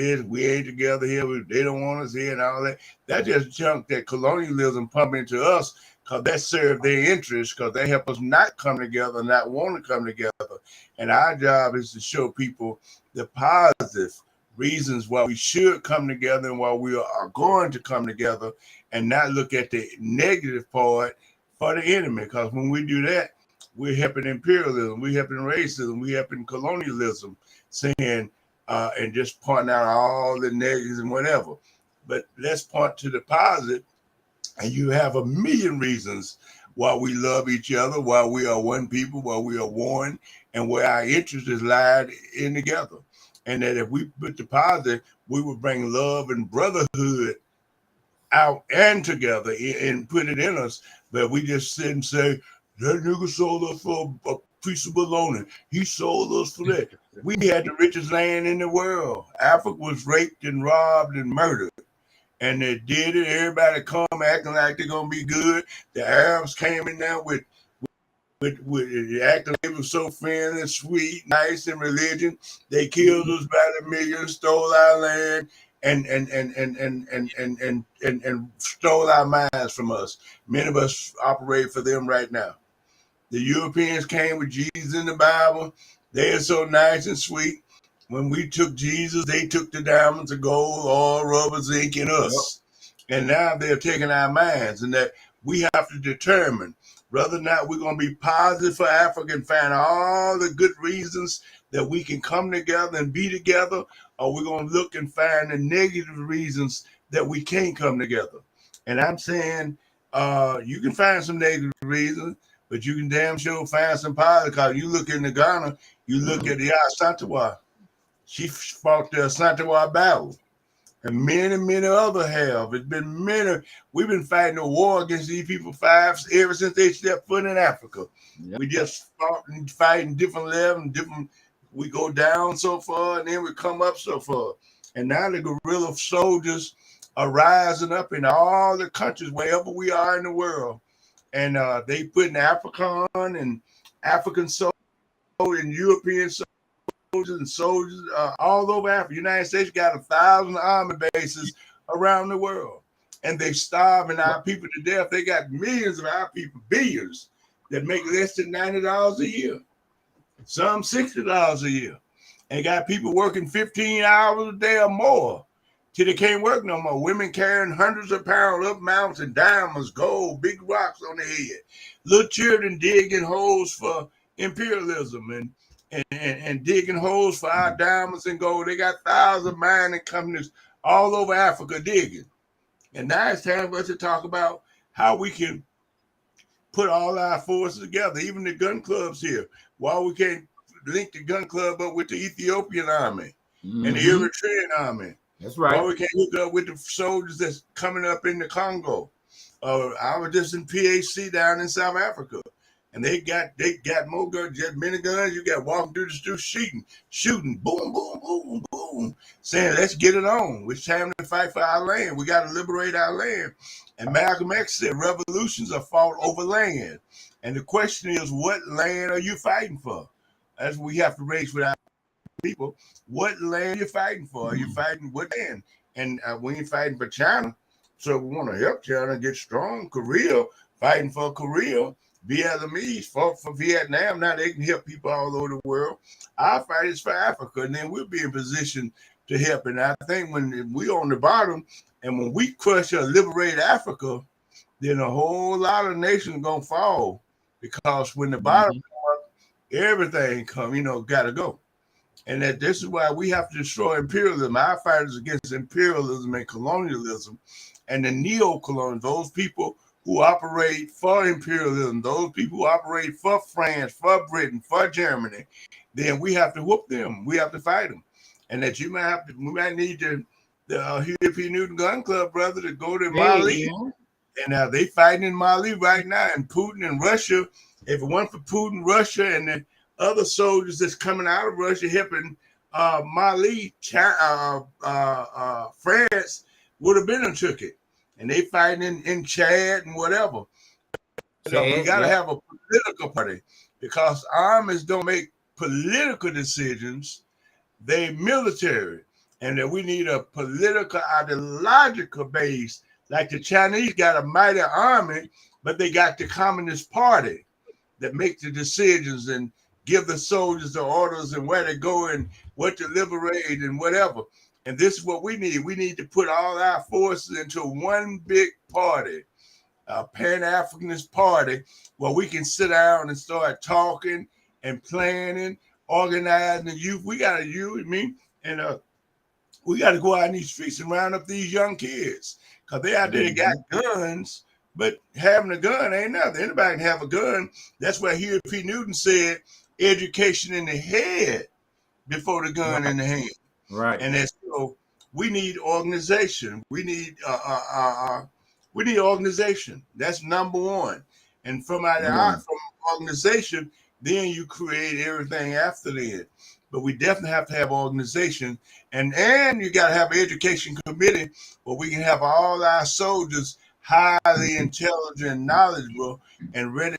together here, they don't want us here and all that. That's just junk that colonialism pump into us, because that serve their interests, because they help us not come together, not want to come together. And our job is to show people the positive reasons why we should come together and why we are going to come together, and not look at the negative part for the enemy. Because when we do that, we're helping imperialism, we're helping racism, we're helping colonialism, saying and just pointing out all the negatives and whatever. But let's point to the positive, and you have a million reasons while we love each other, while we are one people, while we are one, and where our interest is lied in together. And that if we put the positive, we would bring love and brotherhood out and together and put it in us. But we just sit and say, that nigga sold us for a piece of bologna. He sold us for that. We had the richest land in the world. Africa was raped and robbed and murdered. And they did it. Everybody come acting like they're gonna be good. The Arabs came in there with acting like they were so friendly, sweet, nice in religion. They killed us by the millions, stole our land, and stole our minds from us. Many of us operate for them right now. The Europeans came with Jesus in the Bible. They are so nice and sweet. When we took Jesus, they took the diamonds, the gold, oil, rubber, zinc, and us. Yep. And now they're taking our minds, and that we have to determine whether or not we're going to be positive for Africa and find all the good reasons that we can come together and be together, or we're going to look and find the negative reasons that we can't come together. And I'm saying you can find some negative reasons, but you can damn sure find some positive. Because you look into Ghana, you look at the Asantewaa. She fought the Asantewaa battle. And many other have. It's been many. We've been fighting a war against these people ever since they stepped foot in Africa. Yep. We just fought and fighting different levels, different. We go down so far, and then we come up so far. And now the guerrilla soldiers are rising up in all the countries, wherever we are in the world. And they putting African and African soldiers and European soldiers and soldiers all over Africa. United States got 1,000 army bases around the world. And they starving our people to death. They got millions of our people, billions, that make less than $90 a year. Some $60 a year. And got people working 15 hours a day or more till they can't work no more. Women carrying hundreds of pounds up mountains and diamonds, gold, big rocks on their head. Little children digging holes for imperialism and digging holes for our diamonds and gold. They got thousands of mining companies all over Africa digging. And now it's time for us to talk about how we can put all our forces together, even the gun clubs here. Why we can't link the gun club up with the Ethiopian army and the Eritrean army.
That's right.
Why we can't hook up with the soldiers that's coming up in the Congo. I was just in PAC down in South Africa. And they got more guns, just many guns. You got walking through the street shooting, boom, boom, boom, boom, saying, let's get it on. It's time to fight for our land. We got to liberate our land. And Malcolm X said revolutions are fought over land. And the question is, what land are you fighting for? That's what we have to raise with our people. What land are you fighting for? Are you fighting what land? And when you're fighting for China, so we want to help China get strong. Korea, fighting for Korea. Vietnamese fought for Vietnam. Now they can help people all over the world. Our fight is for Africa, and then we'll be in position to help. And I think when we on the bottom, and when we crush or liberate Africa, then a whole lot of nations gonna fall, because when the bottom come up, everything gotta go. And that this is why we have to destroy imperialism. Our fight is against imperialism and colonialism, and the neo-colonial, those people who operate for imperialism, those people who operate for France, for Britain, for Germany, then we have to whoop them. We have to fight them. And that we might need the Huey Newton Gun Club, brother, to go to Mali. And they fighting in Mali right now. And Putin and Russia, if it weren't for Putin, Russia, and the other soldiers that's coming out of Russia helping Mali, France would have been and took it. And they fighting in Chad and whatever. So we got to have a political party, because armies don't make political decisions. They military. And that we need a political, ideological base. Like the Chinese got a mighty army, but they got the Communist Party that make the decisions and give the soldiers the orders and where to go and what to liberate and whatever. And this is what we need. We need to put all our forces into one big party, a Pan Africanist party, where we can sit down and start talking and planning, organizing the youth. We got a youth, and we got to go out in these streets and round up these young kids, because they out there got guns, But having a gun ain't nothing. Anybody can have a gun. That's why Huey P. Newton said education in the head before the gun in the hand.
Right.
And that's so we need organization. We need organization. That's number one. And from organization, then you create everything after that. But we definitely have to have organization, and you got to have an education committee where we can have all our soldiers highly intelligent, knowledgeable, and ready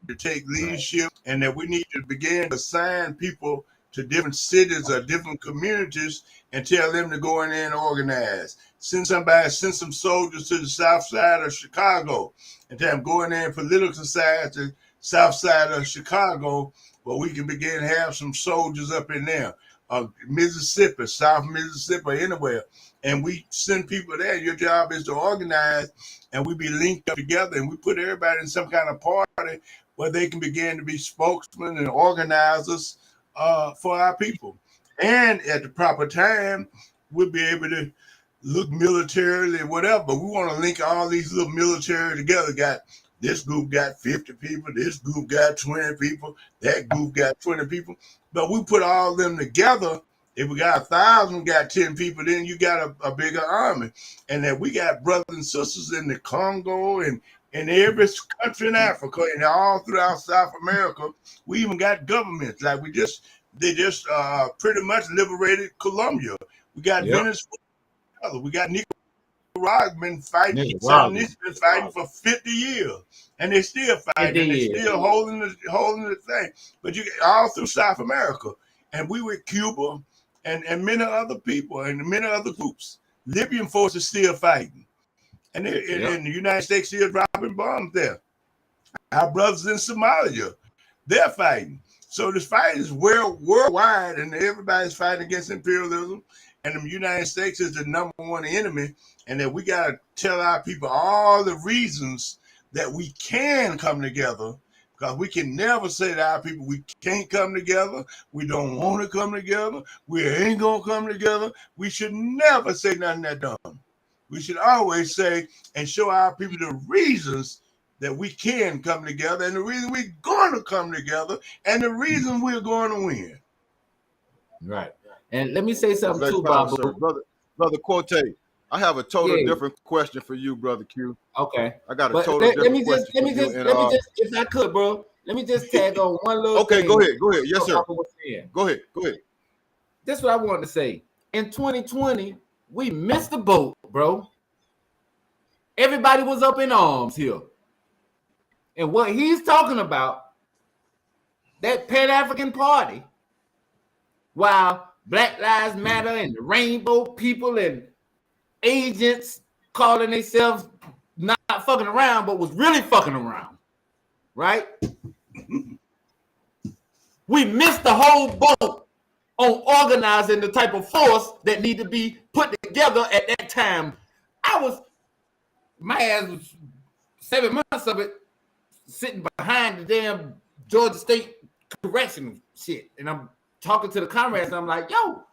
to take leadership, and that we need to begin to assign people to different cities or different communities and tell them to go in there and organize. Send some soldiers to the south side of Chicago and tell them go in there and politicize the south side of Chicago, where we can begin to have some soldiers up in there, Mississippi, South Mississippi, anywhere. And we send people there. Your job is to organize, and we be linked up together, and we put everybody in some kind of party where they can begin to be spokesmen and organizers for our people. And at the proper time, we'll be able to look militarily, whatever. But we want to link all these little military together. This group got 50 people, this group got 20 people, that group got 20 people. But we put all of them together. If we got 1,000, got 10 people, then you got a bigger army. And that we got brothers and sisters in the Congo and in every country in Africa and all throughout South America. We even got governments. Like they just pretty much liberated Colombia. We got Venezuela. We got Nicaragua been fighting. Been fighting for 50 years, and they're still fighting. And they're still holding the thing. But you all through South America, and we with Cuba and many other people and many other groups. Libyan forces still fighting, and the United States still dropping bombs there. Our brothers in Somalia, they're fighting. So this fight is worldwide, and everybody's fighting against imperialism. And the United States is the number one enemy, and that we got to tell our people all the reasons that we can come together, because we can never say to our people, we can't come together, we don't want to come together, we ain't going to come together. We should never say nothing that dumb. We should always say and show our people the reasons that we can come together, and the reason we're going to come together, and the reason we're going to win.
Right. And let me say something too, Bob.
Brother Quote, I have a totally different question for you, Brother Q.
Okay.
I got a totally different question.
Let me just, if I could, bro, let me just tag on one little
Okay,
thing.
Go ahead. Yes, sir. Go ahead.
This is what I wanted to say. In 2020, we missed the boat, bro. Everybody was up in arms here. And what he's talking about, that Pan African party, while Black Lives Matter and the Rainbow people and agents calling themselves not fucking around, but was really fucking around, right? We missed the whole boat on organizing the type of force that need to be put together at that time. My ass was 7 months of it sitting behind the damn Georgia State correctional shit, and I'm talking to the comrades, and I'm like, yo,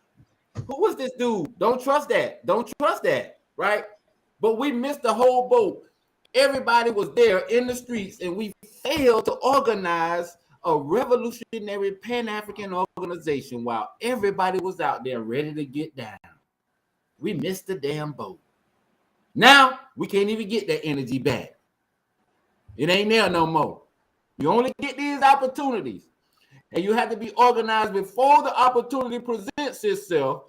who was this dude? Don't trust that, right? But we missed the whole boat. Everybody was there in the streets, and we failed to organize a revolutionary Pan-African organization while everybody was out there ready to get down. We missed the damn boat. Now, we can't even get that energy back. It ain't there no more. You only get these opportunities. And you have to be organized before the opportunity presents itself.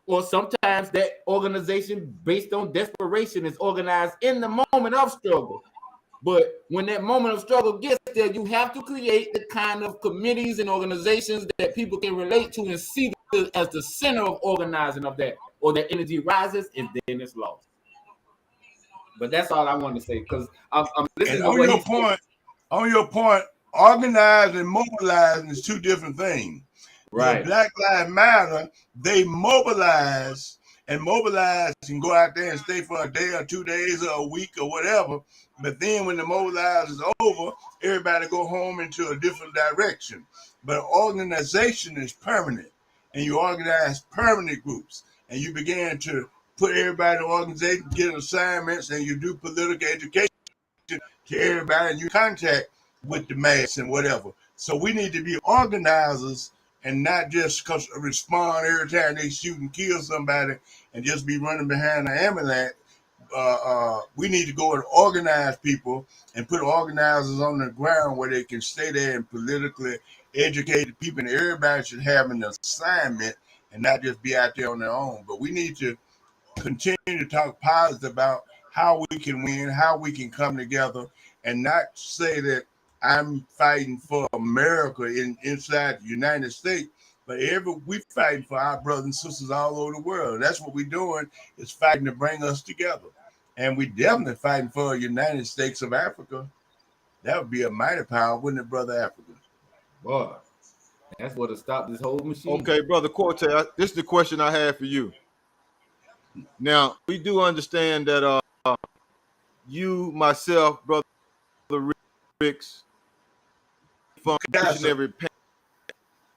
Or sometimes that organization based on desperation is organized in the moment of struggle. But when that moment of struggle gets there, you have to create the kind of committees and organizations that people can relate to and see as the center of organizing of that, or that energy rises and then it's lost. But that's all I want to say, because I'm listening to
on your point. On your point, organizing and mobilizing is two different things.
Right.
The Black Lives Matter, they mobilize and go out there and stay for a day or 2 days or a week or whatever. But then when the mobilize is over, everybody go home into a different direction. But organization is permanent, and you organize permanent groups, and you begin to put everybody in the organization, get assignments, and you do political education to everybody, and you contact with the mass and whatever. So we need to be organizers and not just respond every time they shoot and kill somebody and just be running behind the ambulance. We need to go and organize people and put organizers on the ground where they can stay there and politically educate the people. And everybody should have an assignment and not just be out there on their own. But we need to continue to talk positive about how we can win, how we can come together, and not say that I'm fighting for America inside the United States, but we fighting for our brothers and sisters all over the world. That's what we're doing, is fighting to bring us together. And we definitely fighting for a United States of Africa. That would be a mighty power, wouldn't it, Brother Africa?
Boy, that's what will stop this whole machine.
Okay, Brother Corte, this is the question I have for you. Now, we do understand that you, myself, Brother Ricks, from missionary Pan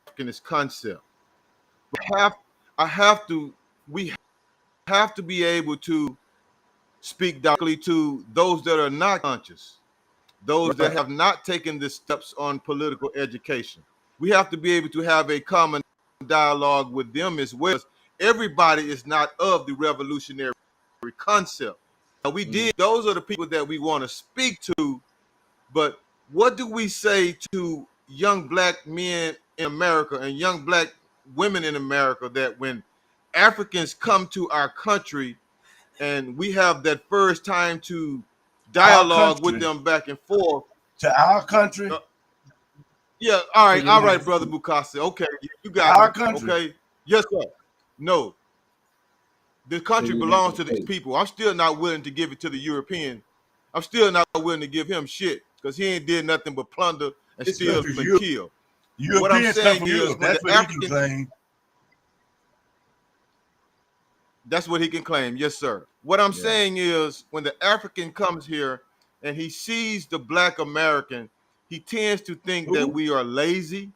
Africanist concept. But we have to be able to speak directly to those that are not conscious, those that have not taken the steps on political education. We have to be able to have a common dialogue with them as well. Everybody is not of the revolutionary concept. Now, those are the people that we want to speak to, but what do we say to young black men in America and young black women in America that when Africans come to our country and we have that first time to dialogue with them back and forth?
To our country?
Yeah, all right, Brother Mukasa. Okay, you got
our
it.
Country.
Okay, yes, sir. No, the country belongs to these people. I'm still not willing to give it to the European. I'm still not willing to give him shit because he ain't did nothing but plunder and steal and kill. What I'm saying is,
that's what he can claim.
That's what he can claim. Yes, sir. What I'm saying is, when the African comes here and he sees the black American, he tends to think that we are lazy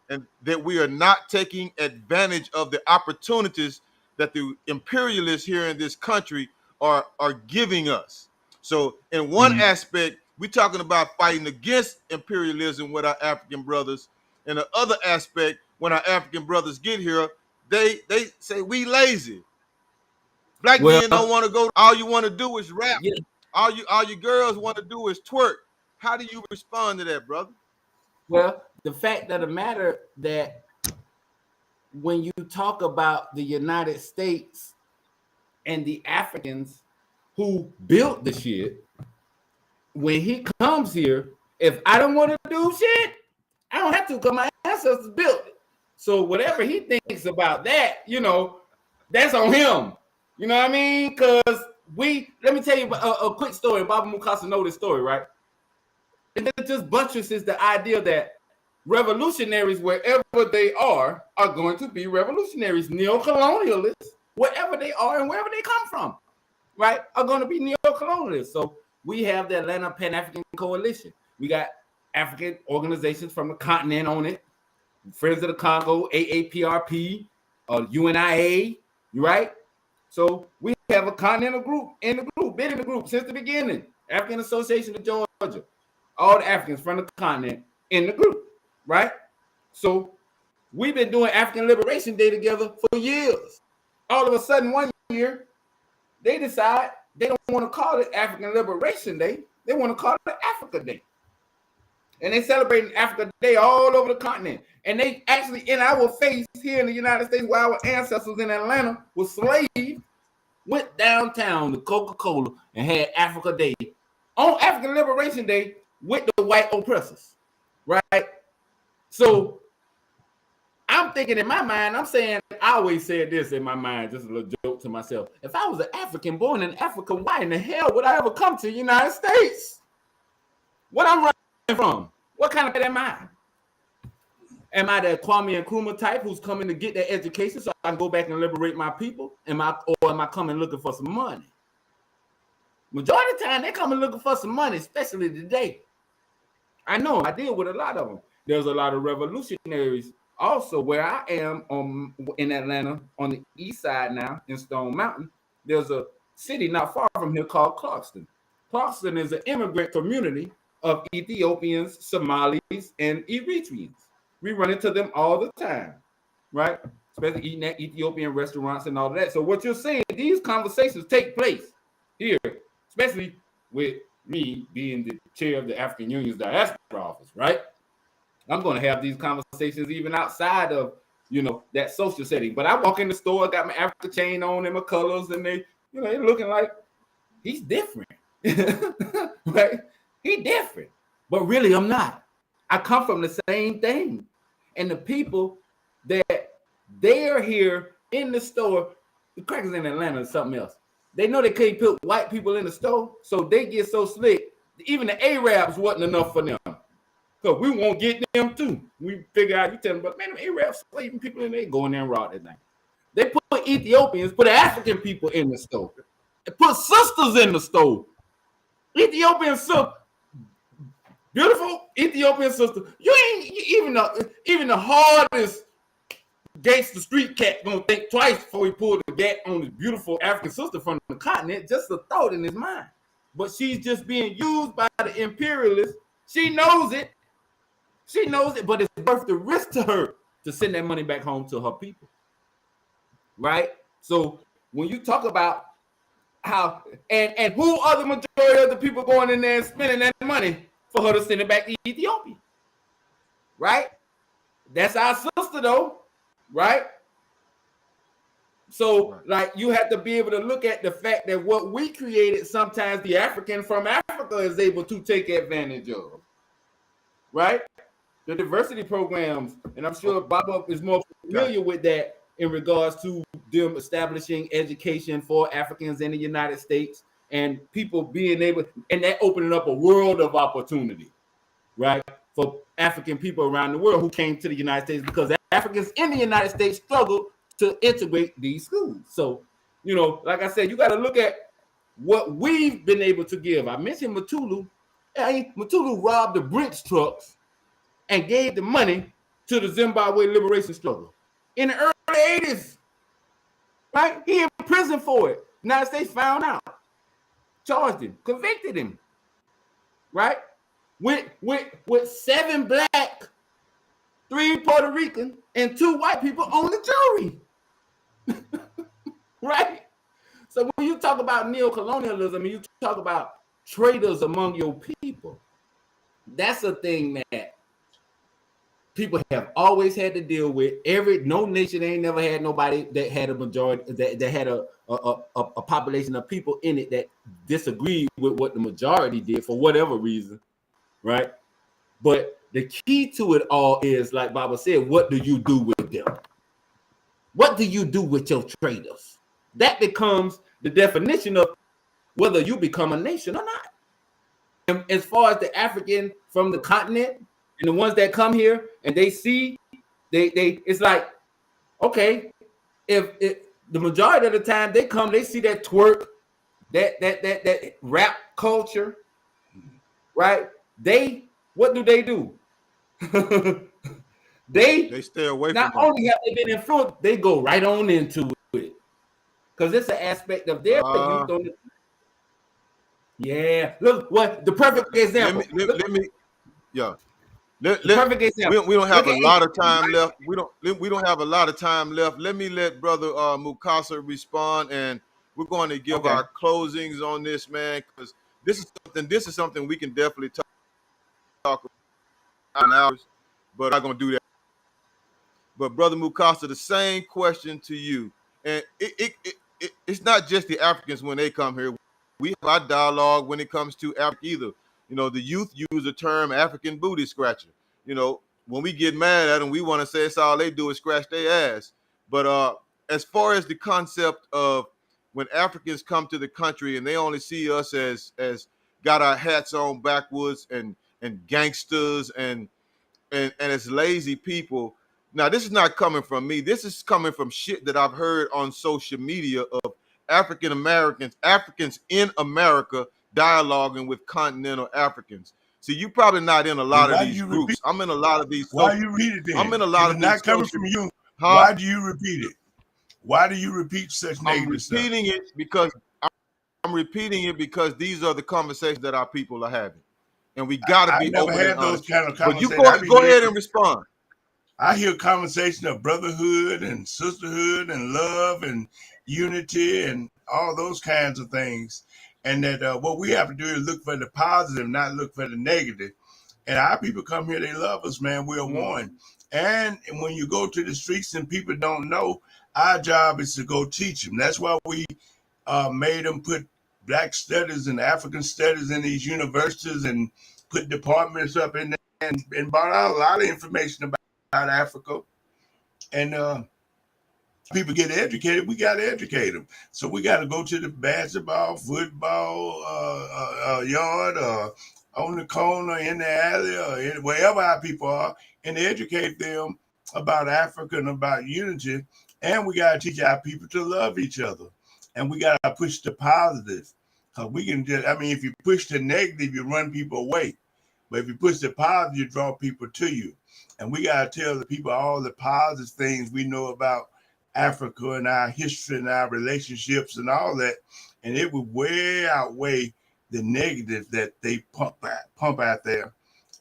and that we are not taking advantage of the opportunities that the imperialists here in this country are giving us. So in one aspect, we're talking about fighting against imperialism with our African brothers. In the other aspect, when our African brothers get here, they say we lazy. Black men don't want to go. All you want to do is rap. Yeah. All you girls want to do is twerk. How do you respond to that, brother?
Well, the fact of the matter that when you talk about the United States and the Africans who built the shit, when he comes here, if I don't want to do shit, I don't have to because my ancestors built it. So whatever he thinks about that, that's on him. You know what I mean? Because let me tell you a quick story. Baba Mukasa know this story, right? And it just buttresses the idea that revolutionaries, wherever they are going to be revolutionaries. Neo-colonialists, wherever they are and wherever they come from, right, are going to be neo-colonialists. So we have the Atlanta Pan African Coalition. We got African organizations from the continent on it. Friends of the Congo, AAPRP, UNIA, right? So we have a continental group been in the group since the beginning. African Association of Georgia. All the Africans from the continent in the group, right? So we've been doing African Liberation Day together for years. All of a sudden, one year, they decide they don't want to call it African Liberation Day. They want to call it Africa Day. And they celebrating Africa Day all over the continent. And they actually, in our face here in the United States, where our ancestors in Atlanta were slaves, went downtown to Coca-Cola and had Africa Day on African Liberation Day with the white oppressors, right? So I'm thinking in my mind, I always said this in my mind, just a little joke to myself. If I was an African born in Africa, why in the hell would I ever come to the United States? What I'm running from? What kind of am I? Am I the Kwame Nkrumah type who's coming to get that education so I can go back and liberate my people? Or am I coming looking for some money? Majority of the time, they're coming looking for some money, especially today. I know, I deal with a lot of them. There's a lot of revolutionaries also where I am in Atlanta on the east side now in Stone Mountain. there's a city not far from here called Clarkston. Clarkston is an immigrant community of Ethiopians, Somalis, and Eritreans. We run into them all the time, right? Especially eating at Ethiopian restaurants and all of that. So what you're saying, these conversations take place here, especially with me being the chair of the African Union's diaspora office, right? I'm going to have these conversations even outside of, that social setting. But I walk in the store, I got my Africa chain on and my colors, and they're looking like he's different, right? He different, but really I'm not. I come from the same thing. And the people that they're here in the store, the crackers in Atlanta is something else. They know they can't put white people in the store, so they get so slick. Even the Arabs wasn't enough for them. So we won't get them too. We figure out, you tell them, but man, the Arabs slaving people and they go in there and rob that thing. They put Ethiopians, put African people in the store. They put sisters in the store. Ethiopian sister, beautiful Ethiopian sister. Even the hardest gangster street cat gonna think twice before he pull the gat on his beautiful African sister from the continent. Just a thought in his mind. But she's just being used by the imperialists. She knows it. She knows it, but it's worth the risk to her to send that money back home to her people. Right? So when you talk about how and who are the majority of the people going in there and spending that money for her to send it back to Ethiopia? Right? That's our sister though, right? So like you have to be able to look at the fact that what we created, sometimes the African from Africa is able to take advantage of. Right? The diversity programs, and I'm sure Baba is more familiar with that in regards to them establishing education for Africans in the United States and people being able, and that opening up a world of opportunity, right, for African people around the world who came to the United States because Africans in the United States struggled to integrate these schools. So, like I said, you got to look at what we've been able to give. I mentioned Matulu. Matulu robbed the Brinks trucks and gave the money to the Zimbabwe liberation struggle in the early 80s. Right? He in prison for it. United States found out, charged him, convicted him. Right? With 7 black, 3 Puerto Rican, and 2 white people on the jury. Right? So when you talk about neocolonialism and you talk about traitors among your people, that's a thing that people have always had to deal with. No nation ain't never had nobody that had a majority, that had a population of people in it that disagreed with what the majority did for whatever reason, right? But the key to it all is, like Baba said, what do you do with them? What do you do with your traitors? That becomes the definition of whether you become a nation or not. And as far as the African from the continent and the ones that come here and they see, it's like, okay, if the majority of the time they come, they see that twerk, that rap culture, right? What do? They
stay away
not
from
only have they been influenced, they go right on into it. Because it's an aspect of their youth on the. Yeah, look what the perfect example.
Let me
perfect example.
We don't have a lot of time left. We don't have a lot of time left. Let me let Brother Mukasa respond, and we're going to give our closings on this, man, because this is something we can definitely talk about in hours, but I'm not going to do that. But Brother Mukasa, the same question to you, and it's not just the Africans when they come here. We have our dialogue when it comes to Africa either. The youth use the term African booty scratcher. When we get mad at them, we want to say it's all they do is scratch their ass. But as far as the concept of when Africans come to the country and they only see us as got our hats on backwards and gangsters and as lazy people. Now, this is not coming from me. This is coming from shit that I've heard on social media of Africans in America dialoguing with continental Africans. See, you probably not in a lot of these groups. I'm in a lot of these.
Why you read it then?
I'm in a lot of these.
Not coming from you. Why do you repeat it? Why do you repeat such
I'm
negative stuff?
repeating it because these are the conversations that our people are having, and we got to
I
be
never
open and
had those
honest.
kind of
But you
conversations.
go ahead and respond.
I hear conversation of brotherhood and sisterhood and love and unity and all those kinds of things. And that what we have to do is look for the positive, not look for the negative. And our people come here, they love us, man. We are one. And when you go to the streets and people don't know, our job is to go teach them. That's why we made them put Black studies and African studies in these universities and put departments up in there and brought out a lot of information about Africa. And people get educated, we got to educate them. So we got to go to the basketball, football yard, on the corner, in the alley, or wherever our people are, and educate them about Africa and about unity. And we got to teach our people to love each other. And we got to push the positive. We can just, I mean, if you push the negative, you run people away. But if you push the positive, you draw people to you. And we got to tell the people all the positive things we know about Africa and our history and our relationships and all that. And it would way outweigh the negative that they pump out there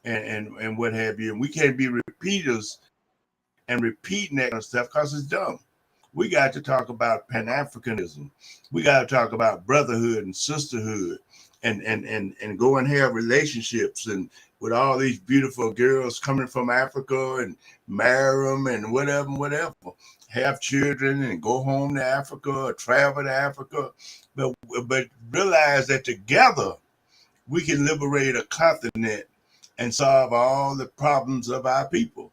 and what have you. And we can't be repeaters and repeating that kind of stuff because it's dumb. We got to talk about Pan Africanism. We got to talk about brotherhood and sisterhood and go and have relationships and with all these beautiful girls coming from Africa and marry them and whatever. Have children and go home to Africa or travel to Africa. But realize that together we can liberate a continent and solve all the problems of our people.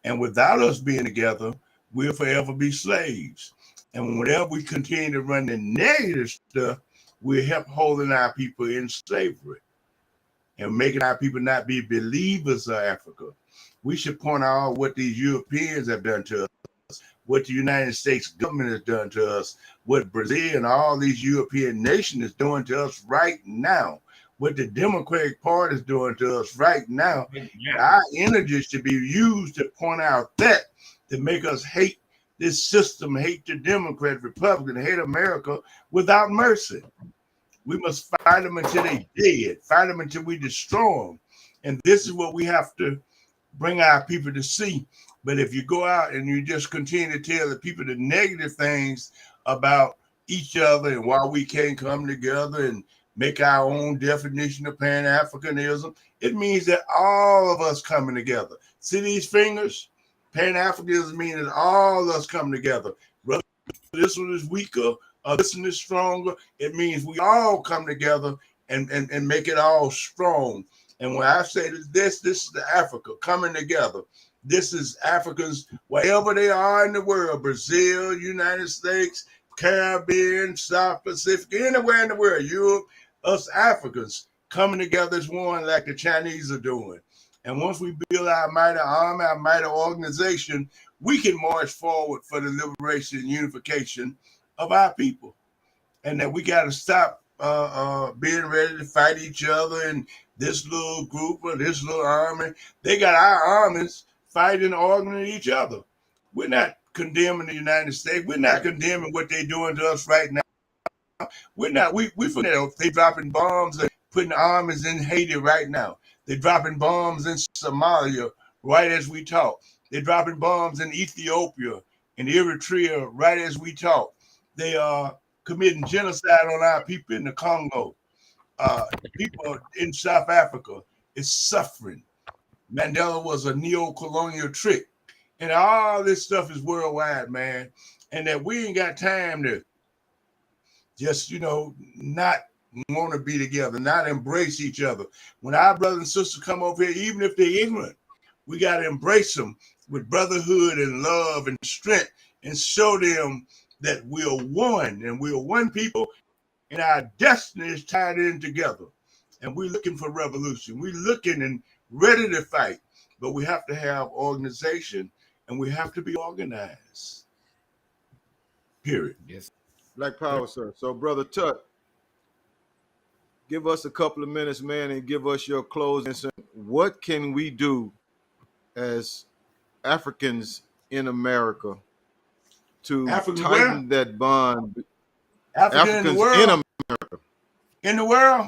And without us being together, we'll forever be slaves. And whenever we continue to run the negative stuff, we'll help holding our people in slavery and making our people not be believers of Africa. We should point out what these Europeans have done to us, what the United States government has done to us, what Brazil and all these European nations is doing to us right now, what the Democratic Party is doing to us right now.
Yeah.
Our energy should be used to point out that, to make us hate this system, hate the Democrat, Republican, hate America without mercy. We must fight them until they dead, fight them until we destroy them. And this is what we have to bring our people to see. But if you go out and you just continue to tell the people the negative things about each other and why we can't come together and make our own definition of Pan Africanism, it means that all of us coming together. See these fingers? Pan Africanism means all of us come together. Brother, this one is weaker, this one is stronger. It means we all come together and make it all strong. And when I say this is the Africa coming together. This is Africans, wherever they are in the world, Brazil, United States, Caribbean, South Pacific, anywhere in the world, Europe, us Africans coming together as one like the Chinese are doing. And once we build our mighty army, our mighty organization, we can march forward for the liberation and unification of our people. And that we got to stop being ready to fight each other and this little group or this little army. They got our armies fighting and arguing each other. We're not condemning the United States. We're not condemning what they're doing to us right now. We're not. We forget they dropping bombs and putting armies in Haiti right now. They're dropping bombs in Somalia right as we talk. They're dropping bombs in Ethiopia and Eritrea right as we talk. They are committing genocide on our people in the Congo. People in South Africa is suffering. Mandela was a neo-colonial trick. And all this stuff is worldwide, man. And that we ain't got time to just, not want to be together, not embrace each other. When our brothers and sisters come over here, even if they're ignorant, we got to embrace them with brotherhood and love and strength and show them that we're one and we're one people and our destiny is tied in together. And we're looking for revolution. We're looking and ready to fight, but we have to have organization and we have to be organized. Period.
Yes.
Black Power, sir. So, Brother Tut, give us a couple of minutes, man, and give us your closing. What can we do as Africans in America to
Africans
tighten that bond.
Africans in the world.
In America.
In the world.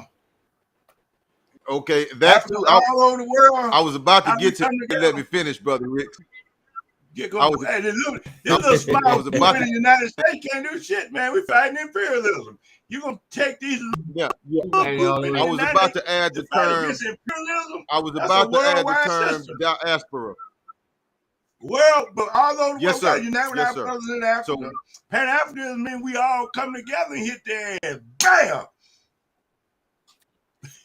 Okay, that's
all over the world.
I was about to get to let me finish, brother Rick.
This little small people in the United States can't do shit, man. We fighting imperialism. You're gonna take these
I was about to add the term
imperialism.
I was about to add the term diaspora.
World, but all over the
yes,
world,
sir.
unite with our brothers in Africa. So, Pan Africanism means we all come together and hit their ass. Bam!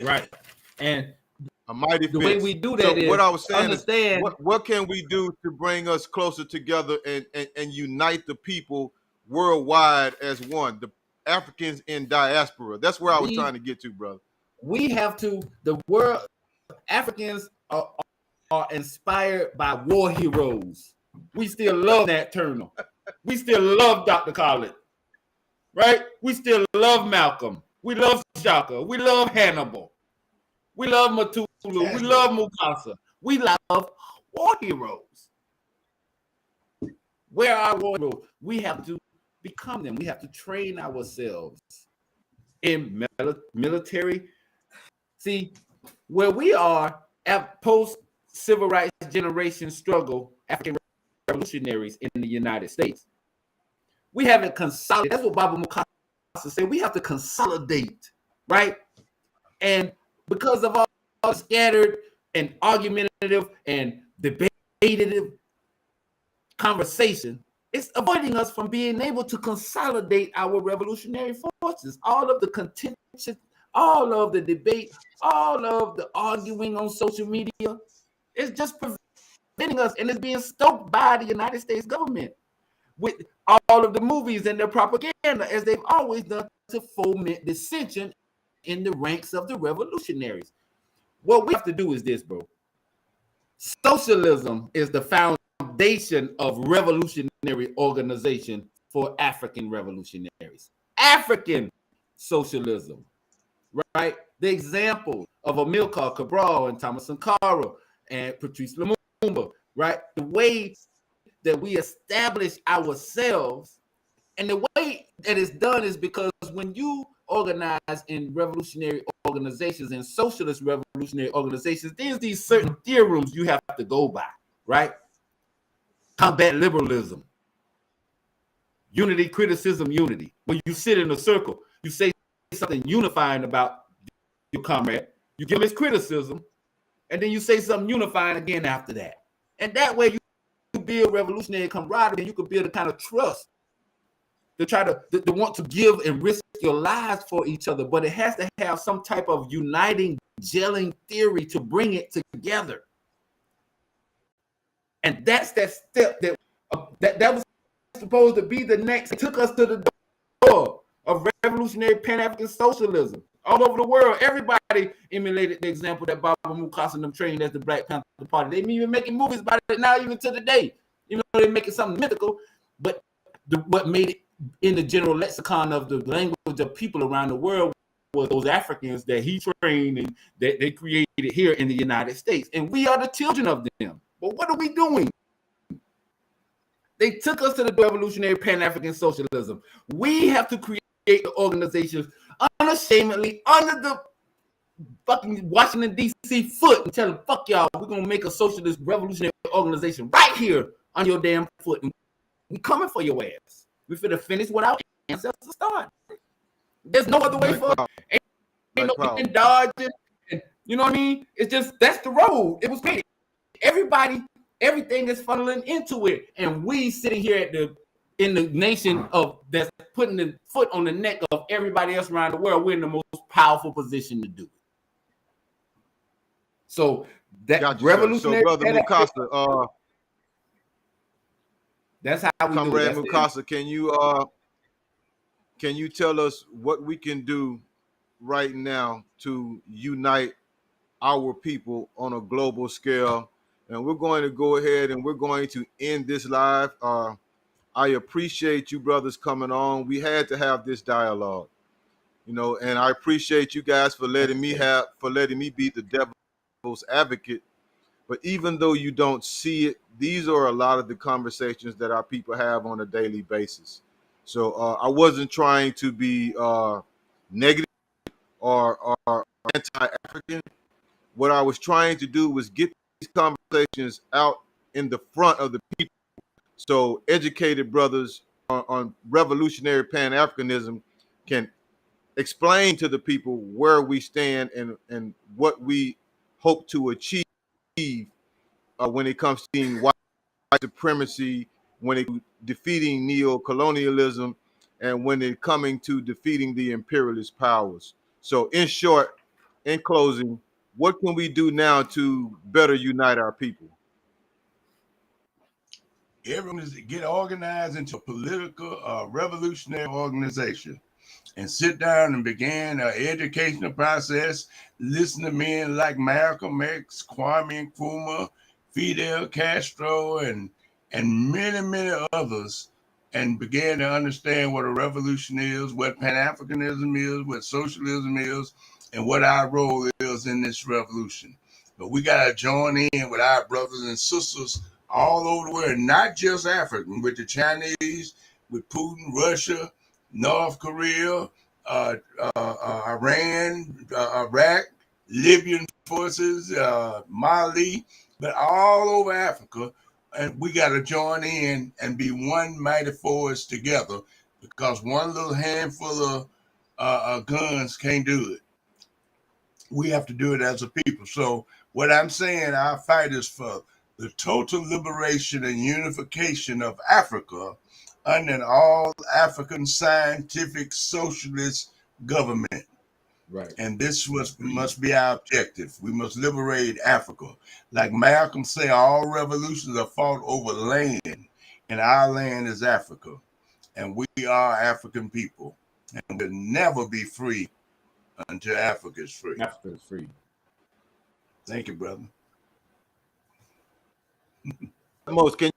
Right. And
a mighty
the way we do that is
what I was saying
understand
is what can we do to bring us closer together and unite the people worldwide as one, the Africans in diaspora. That's where I was trying to get to, brother.
We have to, the world, Africans are inspired by war heroes. We still love Nat Turner. We still love Dr. Khaled, right? We still love Malcolm. We love Shaka. We love Hannibal. We love Matulu. We love Mukasa. We love war heroes. Where are war heroes? We have to become them. We have to train ourselves in military. See, where we are at post-civil rights generation struggle, African revolutionaries in the United States, we haven't consolidated. That's what Baba Mukasa said. We have to consolidate, right? And because of all the scattered and argumentative and debative conversation, it's avoiding us from being able to consolidate our revolutionary forces. All of the contention, all of the debate, all of the arguing on social media, it's just preventing us, and it's being stoked by the United States government with all of the movies and their propaganda, as they've always done, to foment dissension in the ranks of the revolutionaries. What we have to do is this, bro. Socialism is the foundation of revolutionary organization for African revolutionaries. African socialism, right? The example of Amilcar Cabral and Thomas Sankara and Patrice Lumumba, right? The way that we establish ourselves, and the way that it's done is because when you organize in revolutionary organizations and socialist revolutionary organizations, there's these certain theorems you have to go by, right? Combat liberalism, unity, criticism, unity. When you sit in a circle, you say something unifying about your comrade, you give him his criticism, and then you say something unifying again after that. And that way you build revolutionary camaraderie, and you can build a kind of trust to try to want to give and risk your lives for each other. But it has to have some type of uniting, gelling theory to bring it together. And that's that step that was supposed to be the next. It took us to the door of revolutionary Pan-African socialism. All over the world, everybody emulated the example that Baba Mukasa and them trained as the Black Panther Party. They've even making movies about it now, even to the day. Even though they're making something mythical, but what made it in the general lexicon of the language of people around the world was those Africans that he trained and that they created here in the United States. And we are the children of them. But what are we doing? They took us to the revolutionary Pan-African socialism. We have to create the organizations unashamedly under the fucking Washington, D.C. foot and tell them, fuck y'all, we're going to make a socialist revolutionary organization right here on your damn foot. And we coming for your ass. We finna finish what our ancestors started. There's no other way for it. Ain't no dodging. And you know what I mean? It's just, that's the road. It was made. Everything is funneling into it. And we sitting here in the nation of that's putting the foot on the neck of everybody else around the world, we're in the most powerful position to do it. So that revolutionary.
So Brother Mukasa,
that's how we
Comrade
do it.
Mukasa, can you tell us what we can do right now to unite our people on a global scale? And we're going to go ahead and we're going to end this live. I appreciate you brothers coming on. We had to have this dialogue, you know, and I appreciate you guys for letting me be the devil's advocate But even though you don't see it, these are a lot of the conversations that our people have on a daily basis. So I wasn't trying to be negative or anti-African. What I was trying to do was get these conversations out in the front of the people, so educated brothers on revolutionary Pan-Africanism can explain to the people where we stand and what we hope to achieve when it comes to white supremacy, when it defeating neo-colonialism, and when it coming to defeating the imperialist powers. So in short, in closing, what can we do now to better unite our people?
Everyone is to get organized into a political revolutionary organization and sit down and begin an educational process, listen to men like Malcolm X, Kwame Nkrumah, Fidel Castro, and many others, and began to understand what a revolution is, what Pan-Africanism is, what socialism is, and what our role is in this revolution. But we got to join in with our brothers and sisters all over the world, not just African, with the Chinese, with Putin, Russia, North Korea, Iran, Iraq, Libyan forces, Mali, but all over Africa. And we got to join in and be one mighty force together, because one little handful of guns can't do it. We have to do it as a people. So what I'm saying, our fight is for the total liberation and unification of Africa under an all-African scientific socialist government.
Right.
And this must be our objective. We must liberate Africa. Like Malcolm said, all revolutions are fought over land, and our land is Africa. And we are African people. And we'll never be free until Africa is free.
Africa is free.
Thank you, brother.
Most, can you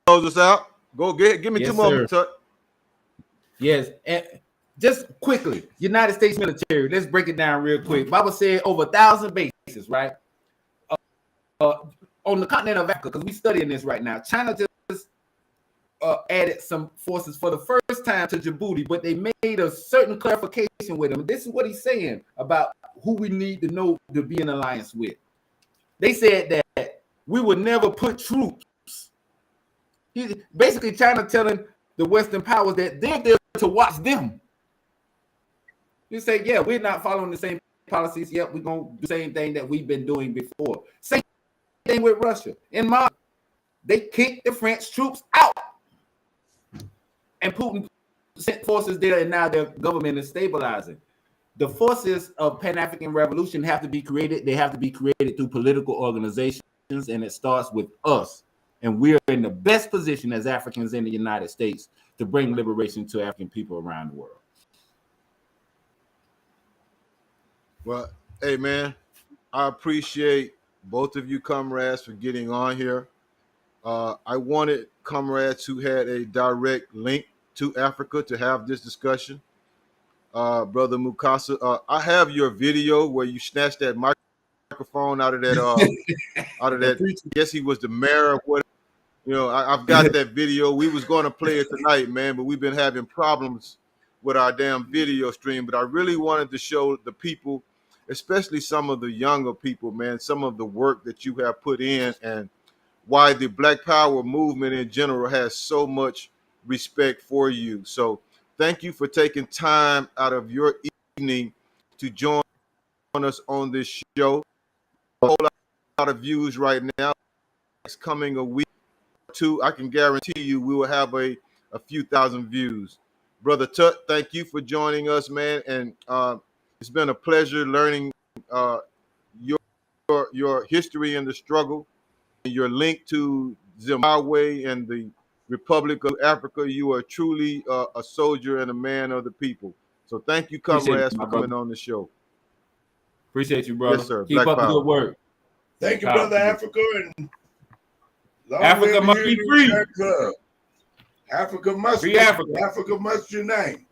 close us out? Go give me
Yes,
2 more.
Yes, and just quickly, United States military. Let's break it down real quick. Bible said over 1,000 bases, right? On the continent of Africa, because we're studying this right now. China just added some forces for the first time to Djibouti, but they made a certain clarification with them. This is what he's saying about who we need to know to be in alliance with. They said that we would never put troops. Basically, China telling the Western powers that they're there to watch them. You say, yeah, we're not following the same policies. Yep, we're going to do the same thing that we've been doing before. Same thing with Russia. In Mali, they kicked the French troops out. And Putin sent forces there, and now their government is stabilizing. The forces of Pan-African revolution have to be created. They have to be created through political organizations, and it starts with us. And we're in the best position as Africans in the United States to bring liberation to African people around the world.
Well, hey, man, I appreciate both of you comrades for getting on here. I wanted comrades who had a direct link to Africa to have this discussion. Brother Mukasa, I have your video where you snatched that microphone out of that, I guess he was the mayor of what. You know, I've got that video. We was going to play it tonight, man, but we've been having problems with our damn video stream. But I really wanted to show the people, especially some of the younger people, man, some of the work that you have put in and why the Black Power movement in general has so much respect for you. So thank you for taking time out of your evening to join us on this show. A whole lot of views right now. It's coming a week. I can guarantee you we will have a few thousand views. Brother Tut, thank you for joining us, man. And it's been a pleasure learning your history and the struggle, and your link to Zimbabwe and the Republic of Africa. You are truly a soldier and a man of the people. So thank you, comrades, for coming on the show.
Appreciate you, brother.
Yes, sir.
Keep up the good work.
Thank you, brother Africa. And
Africa must be free.
Africa must
free. Africa.
Africa must unite.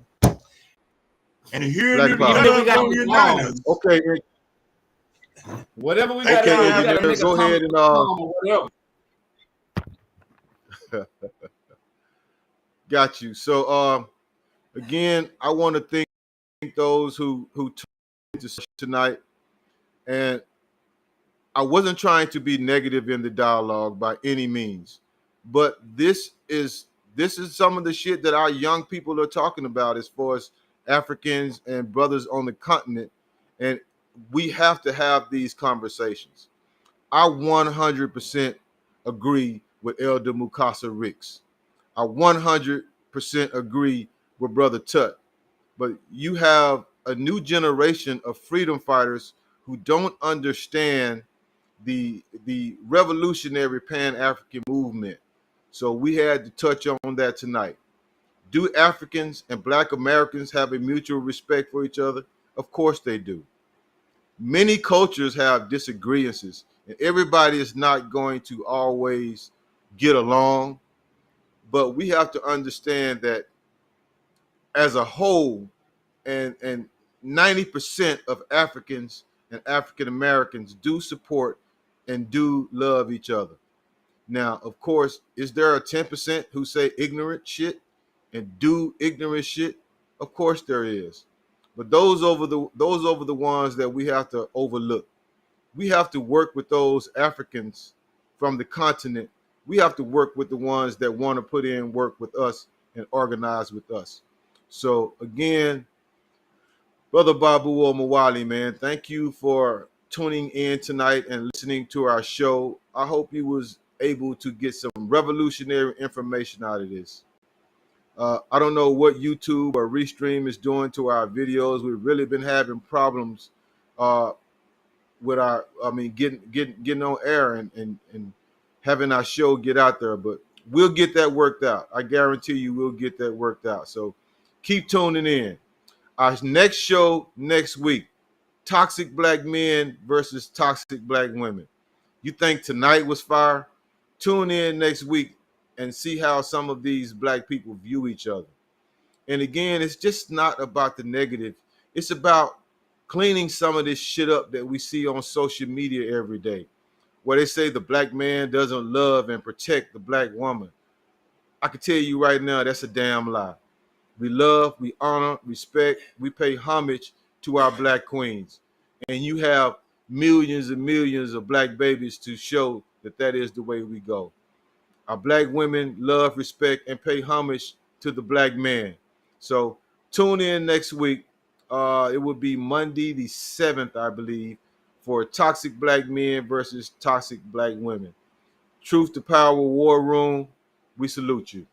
And here
we got
unite.
Okay.
Whatever we got
Okay,
to do, we
engineer,
got to make a
go ahead and
or whatever.
got you. So again, I want to thank those who tuned into tonight. And I wasn't trying to be negative in the dialogue by any means, but this is some of the shit that our young people are talking about as far as Africans and brothers on the continent, and we have to have these conversations. I 100% agree with Elder Mukasa Ricks. I 100% agree with Brother Tut. But you have a new generation of freedom fighters who don't understand the revolutionary Pan African movement. So we had to touch on that tonight. Do Africans and Black Americans have a mutual respect for each other? Of course they do. Many cultures have disagreements, and everybody is not going to always get along. But we have to understand that as a whole, and 90% of Africans and African Americans do support and do love each other. Now, of course, is there a 10% who say ignorant shit and do ignorant shit? Of course there is. But those over the ones that we have to overlook. We have to work with those Africans from the continent. We have to work with the ones that want to put in work with us and organize with us. So again, Brother Babu Omawali, man, thank you for tuning in tonight and listening to our show. I hope you was able to get some revolutionary information out of this. I don't know what YouTube or Restream is doing to our videos. We've really been having problems with our, getting on air and having our show get out there. But we'll get that worked out. I guarantee you we'll get that worked out. So keep tuning in. Our next show next week, toxic Black men versus toxic Black women. You think tonight was fire? Tune in next week and see how some of these Black people view each other. And again, it's just not about the negative. It's about cleaning some of this shit up that we see on social media every day, where they say the Black man doesn't love and protect the Black woman. I can tell you right now, that's a damn lie. We love, we honor, respect, we pay homage to our Black queens. And you have millions and millions of Black babies to show that that is the way we go. Our Black women love, respect, and pay homage to the Black man. So tune in next week. It will be Monday the 7th, I believe, for toxic Black men versus toxic Black women. Truth to Power War Room, we salute you.